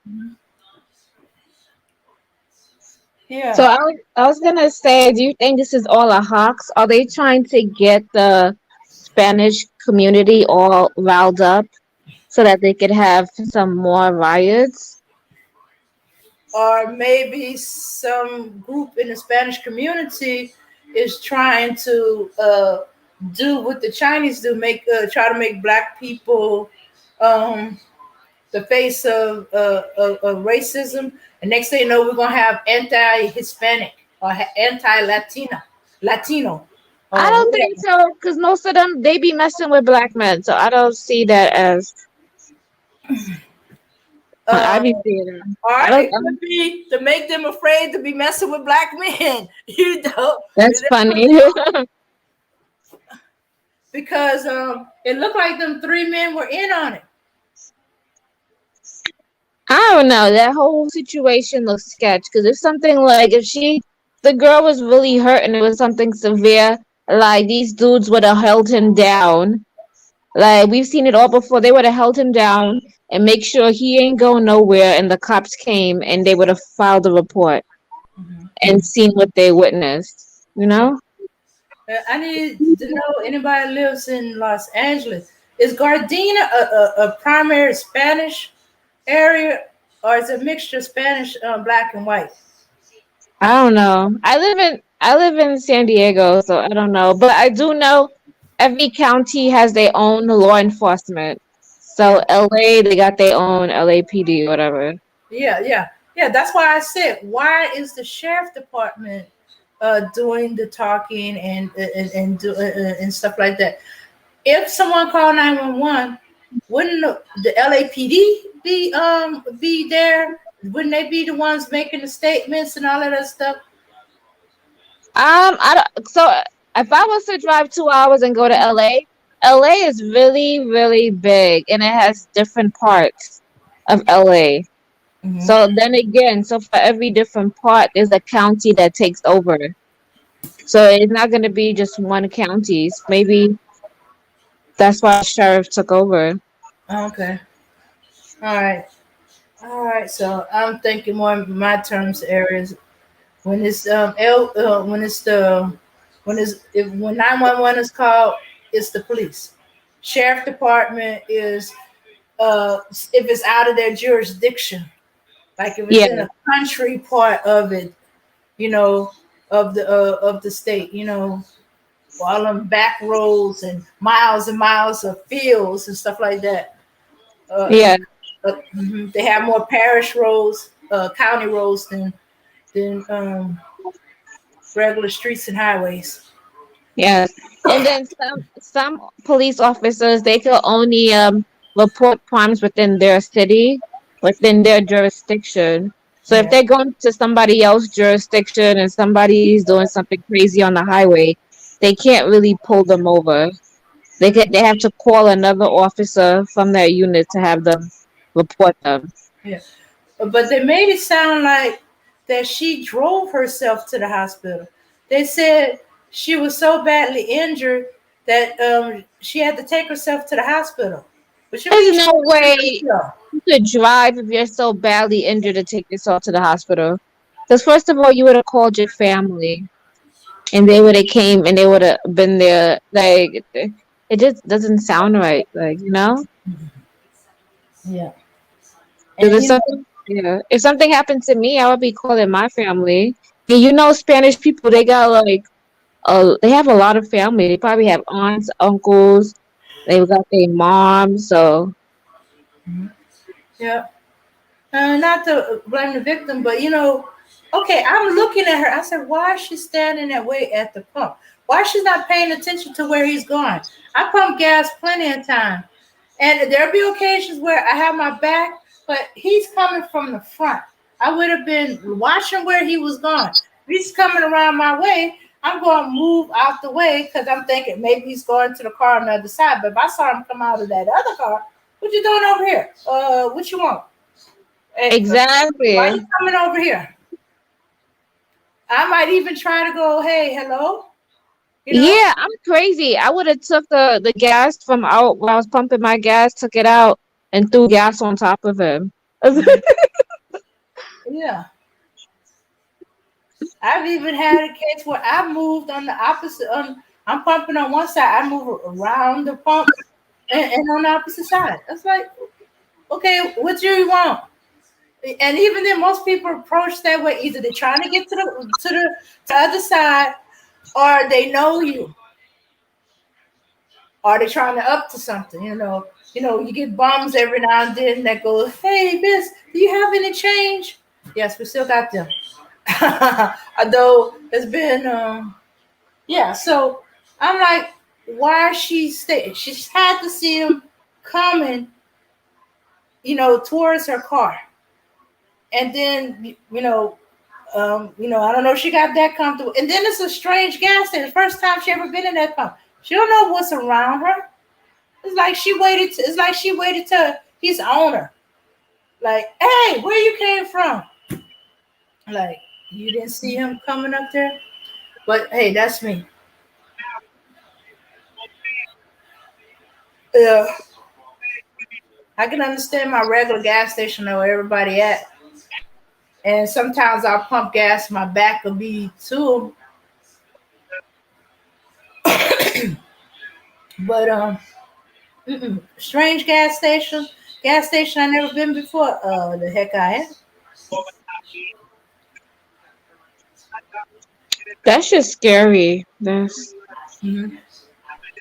Yeah. So I was gonna say, do you think this is all a hoax? Are they trying to get the Spanish community all riled up so that they could have some more riots? Or maybe some group in the Spanish community is trying to do what the Chinese do, try to make black people the face of racism. And next thing you know, we're gonna have anti-Hispanic or Latino. I don't think so, because most of them they be messing with black men, so I don't see that as. I be seeing them. Or it could be to make them afraid to be messing with black men. That's funny. Because it looked like them three men were in on it. I don't know. That whole situation looks sketch. Because if something like if she the girl was really hurt and it was something severe. Like these dudes would have held him down. Like we've seen it all before. They would have held him down and make sure he ain't going nowhere. And the cops came and they would have filed a report Mhm. and seen what they witnessed. You know? I need to know anybody lives in Los Angeles. Is Gardena a primary Spanish area, or is it a mixture of Spanish, black and white? I don't know. I live in San Diego, so I don't know. But I do know every county has their own law enforcement. So Yeah, LA, they got their own LAPD, whatever. yeah. That's why I said, why is the sheriff department doing the talking and stuff like that? If someone called 911, wouldn't the LAPD be there? Wouldn't they be the ones making the statements and all of that stuff? I don't, so if I was to drive 2 hours and go to LA is really, really big and it has different parts of LA. Hmm. So then again, so for every different part, there's a county that takes over. So it's not going to be just one county. So maybe that's why the sheriff took over. Okay. All right. All right. So I'm thinking more in my terms areas. When it's when it's the when 911 is called, it's the police. Sheriff department is if it's out of their jurisdiction, like if it's Yeah, in a country part of it, you know, of the state, all them back roads and miles of fields and stuff like that. yeah, They have more parish roads, county roads than regular streets and highways. yes. And then some police officers they can only report crimes within their city, within their jurisdiction. So if Yeah, they're going to somebody else's jurisdiction and somebody's doing something crazy on the highway, they can't really pull them over. They have to call another officer from that unit to have them report them. yeah. But they made it sound like that she drove herself to the hospital. They said she was so badly injured that she had to take herself to the hospital. What you mean There's she no way herself? you could drive if you're so badly injured to take yourself to the hospital. Because first of all, you would have called your family, and they would have came and they would have been there. Like it just doesn't sound right. Like you know, Yeah. because And if something, yeah, if something happened to me, I would be calling my family. And you know, Spanish people they got like they have a lot of family. They probably have aunts, uncles. They got their mom. So yeah. Not to blame the victim, but okay, I'm looking at her. I said, why is she standing that way at the pump? Why she's not paying attention to where he's going? I pump gas plenty of time, and there'll be occasions where I have my back, but he's coming from the front. I would have been watching where he was going. If he's coming around my way, I'm going to move out the way because I'm thinking maybe he's going to the car on the other side. But if I saw him come out of that other car, what you doing over here? What you want? Hey, why exactly. you coming over here? I might even try to go, hey, hello, you know? Yeah, I'm crazy. I would have took the gas from out while I was pumping my gas, took it out, and threw gas on top of him. Yeah. I've even had a case where I moved on the opposite. I'm pumping on one side, I move around the pump and on the opposite side. It's like, okay, what do you want? And even then, most people approach that way. Either they're trying to get to the other side, or they know you, or they're trying to up to something. You get bums every now and then that go, "Hey, miss, do you have any change?" Yes, we still got them. Although it's been, yeah. So I'm like, why is she stay? She's had to see him coming, towards her car, and then I don't know if she got that comfortable. And then it's a strange gas station. First time she ever been in that pump. She don't know what's around her. It's like she waited till he's on her. Like, hey, where you came from? Like, You didn't see him coming up there? But hey, that's me. Yeah. I can understand my regular gas station know where everybody at. And sometimes I'll pump gas, my back will be to them. But strange gas station I never been before. The heck I am. That's just scary. That's Hmm.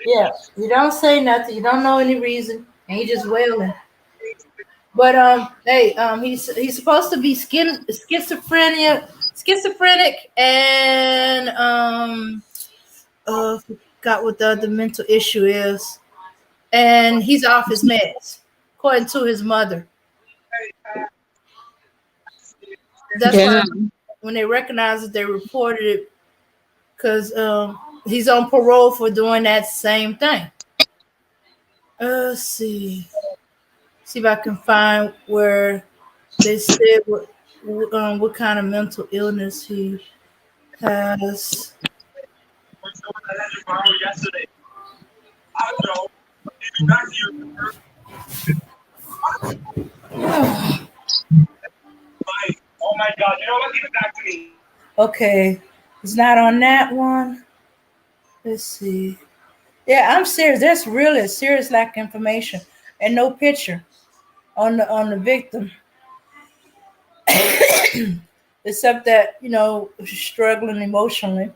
Yeah, you don't say nothing. You don't know any reason, and you just wailing. But hey, he's supposed to be schizophrenic, and forgot what the other mental issue is, and he's off his meds, according to his mother. That's why yeah. when they recognized it, they reported it because he's on parole for doing that same thing. Let's see if I can find where they said what kind of mental illness he has. Okay, it's not on that one. Let's see. Yeah, I'm serious. That's really serious lack of information and no picture on the victim, except that struggling emotionally.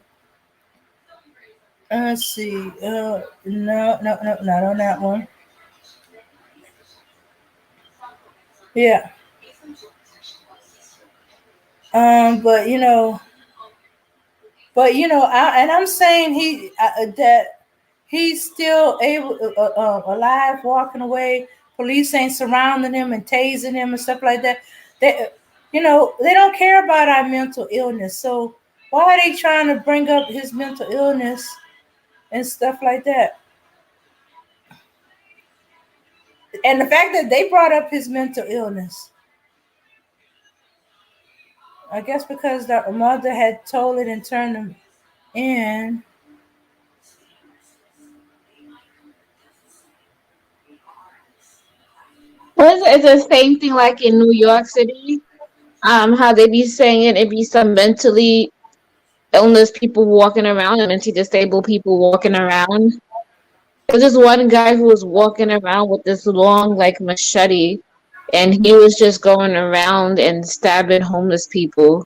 Let's see. No, not on that one. Yeah. But I'm saying that he's still able, alive, walking away. Police ain't surrounding him and tasing him and stuff like that. They, they don't care about our mental illness. So why are they trying to bring up his mental illness and stuff like that? And the fact that they brought up his mental illness, I guess because the mother had told it and turned him in. Well, it's the same thing like in New York City. How they be saying it be some mentally illness people walking around and mentally disabled people walking around. There's this one guy who was walking around with this long like machete, and he was just going around and stabbing homeless people.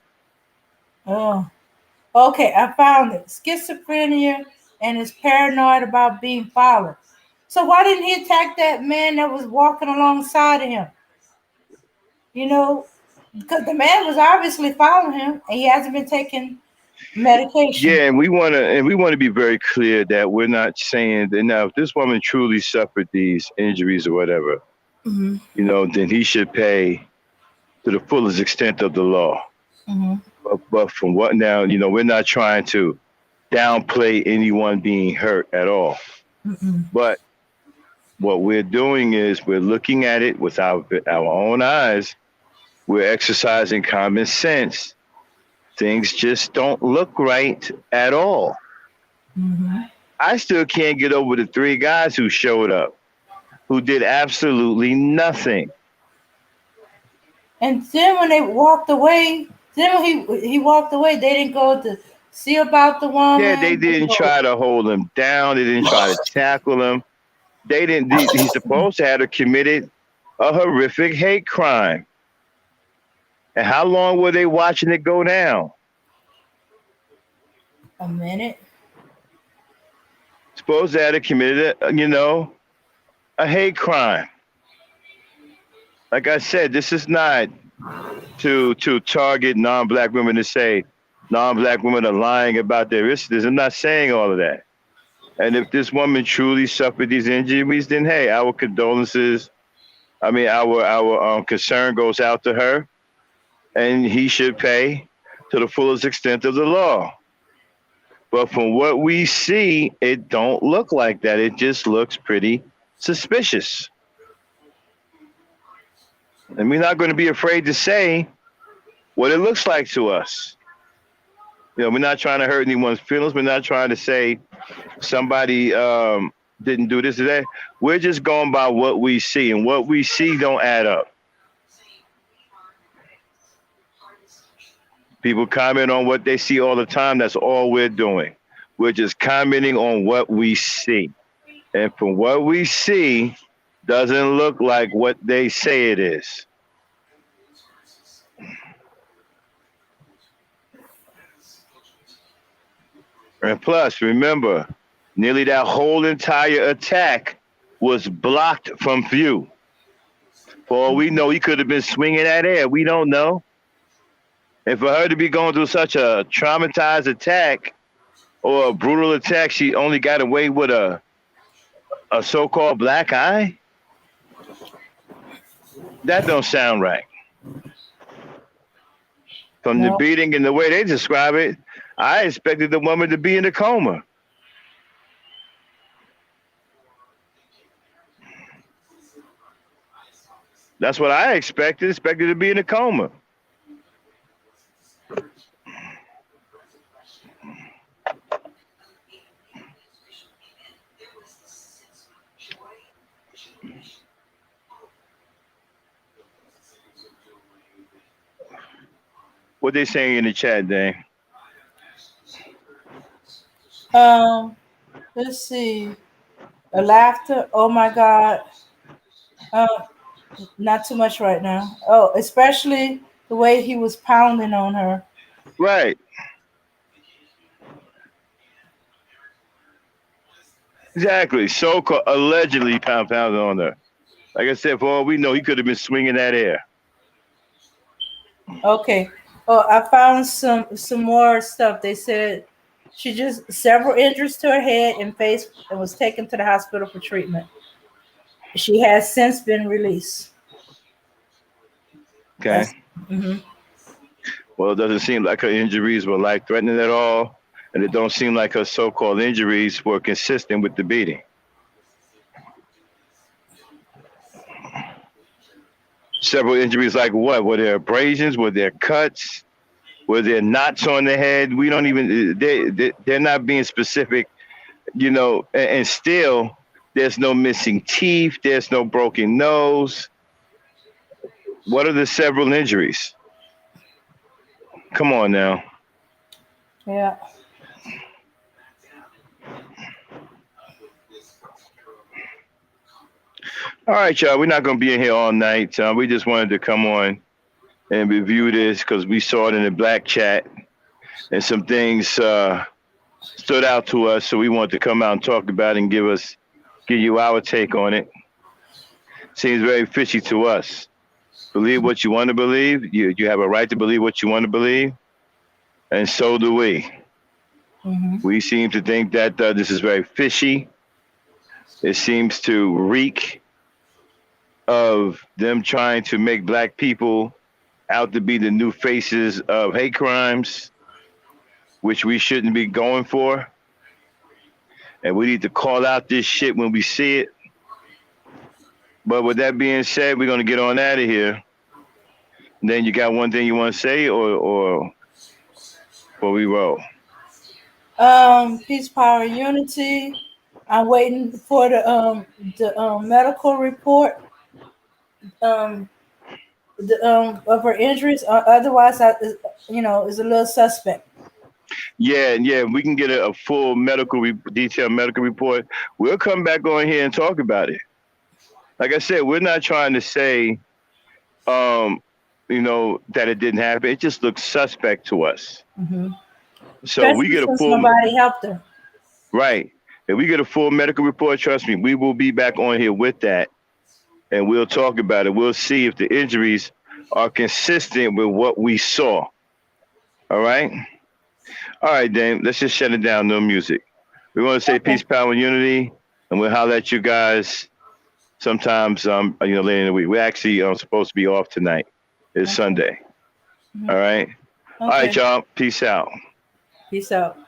Oh. Okay, I found it. Schizophrenia and is paranoid about being followed. So why didn't he attack that man that was walking alongside of him? You know, because the man was obviously following him and he hasn't been taking medication. Yeah, and we want to be very clear that we're not saying that now if this woman truly suffered these injuries or whatever, Hmm. then he should pay to the fullest extent of the law. Hmm. But from what now, we're not trying to downplay anyone being hurt at all. Hmm. But what we're doing is we're looking at it with our own eyes. We're exercising common sense. Things just don't look right at all. Hmm. I still can't get over the three guys who showed up, who did absolutely nothing. And then when they walked away, then when he walked away, they didn't go to see about the Yeah, they woman. didn't try to hold him down. They didn't try to tackle him. They didn't. He's supposed to have committed a horrific hate crime. And how long were they watching it go down? A minute. Supposed to have committed, a hate crime. Like I said, this is not to target non-black women to say non-black women are lying about their issues. I'm not saying all of that. And if this woman truly suffered these injuries, then hey, our condolences. I mean, our concern goes out to her, and he should pay to the fullest extent of the law. But from what we see, it don't look like that. It just looks pretty suspicious. And we're not going to be afraid to say what it looks like to us. You know, we're not trying to hurt anyone's feelings. We're not trying to say somebody didn't do this or that. We're just going by what we see, and what we see don't add up. People comment on what they see all the time. That's all we're doing. We're just commenting on what we see. And from what we see, doesn't look like what they say it is. And plus, remember, nearly that whole entire attack was blocked from view. For all we know, he could have been swinging that air. We don't know. And for her to be going through such a traumatized attack or a brutal attack, she only got away with a so-called black eye? That don't sound right. From the beating and the way they describe it, I expected the woman to be in a coma. That's what I expected to be in a coma. What they saying in the chat, Dane? Let's see. A laughter. Oh my God. Not too much right now. Oh, especially the way he was pounding on her. Right. Exactly. So-called allegedly pounded on her. Like I said, for all we know, he could have been swinging that air. Okay. Oh, I found some more stuff. They said she just several injuries to her head and face and was taken to the hospital for treatment. She has since been released. Okay. Well, it doesn't seem like her injuries were life-threatening at all, and it don't seem like her so-called injuries were consistent with the beating. Several injuries like what? Were there abrasions? Were there cuts? Were there knots on the head? We don't even, they're not being specific, you know, and still there's no missing teeth. There's no broken nose. What are the several injuries? Come on now. Yeah. All right, y'all. We're not going to be in here all night. We just wanted to come on and review this because we saw it in the black chat and some things stood out to us. So we wanted to come out and talk about it and give you our take on it. Seems very fishy to us. Believe what you want to believe. You have a right to believe what you want to believe. And so do we. We seem to think that this is very fishy. It seems to reek of them trying to make black people out to be the new faces of hate crimes, which we shouldn't be going for. And we need to call out this shit when we see it. But with that being said, we're going to get on out of here. And then you got one thing you want to say or we roll? Peace, power, unity. I'm waiting for the medical report of her injuries. Otherwise, is a little suspect. Yeah, we can get a full detailed medical report. We'll come back on here and talk about it. Like I said, we're not trying to say, that it didn't happen. It just looks suspect to us. So especially we get a full. Somebody helped her. Right. If we get a full medical report, trust me, we will be back on here with that, and we'll talk about it. We'll see if the injuries are consistent with what we saw. All right? All right, Dame, let's just shut it down. No music. We want to say peace, power, and unity, and we'll holler at you guys sometimes, later in the week. We're actually supposed to be off tonight. It's Sunday. All right? All right, y'all. Peace out. Peace out.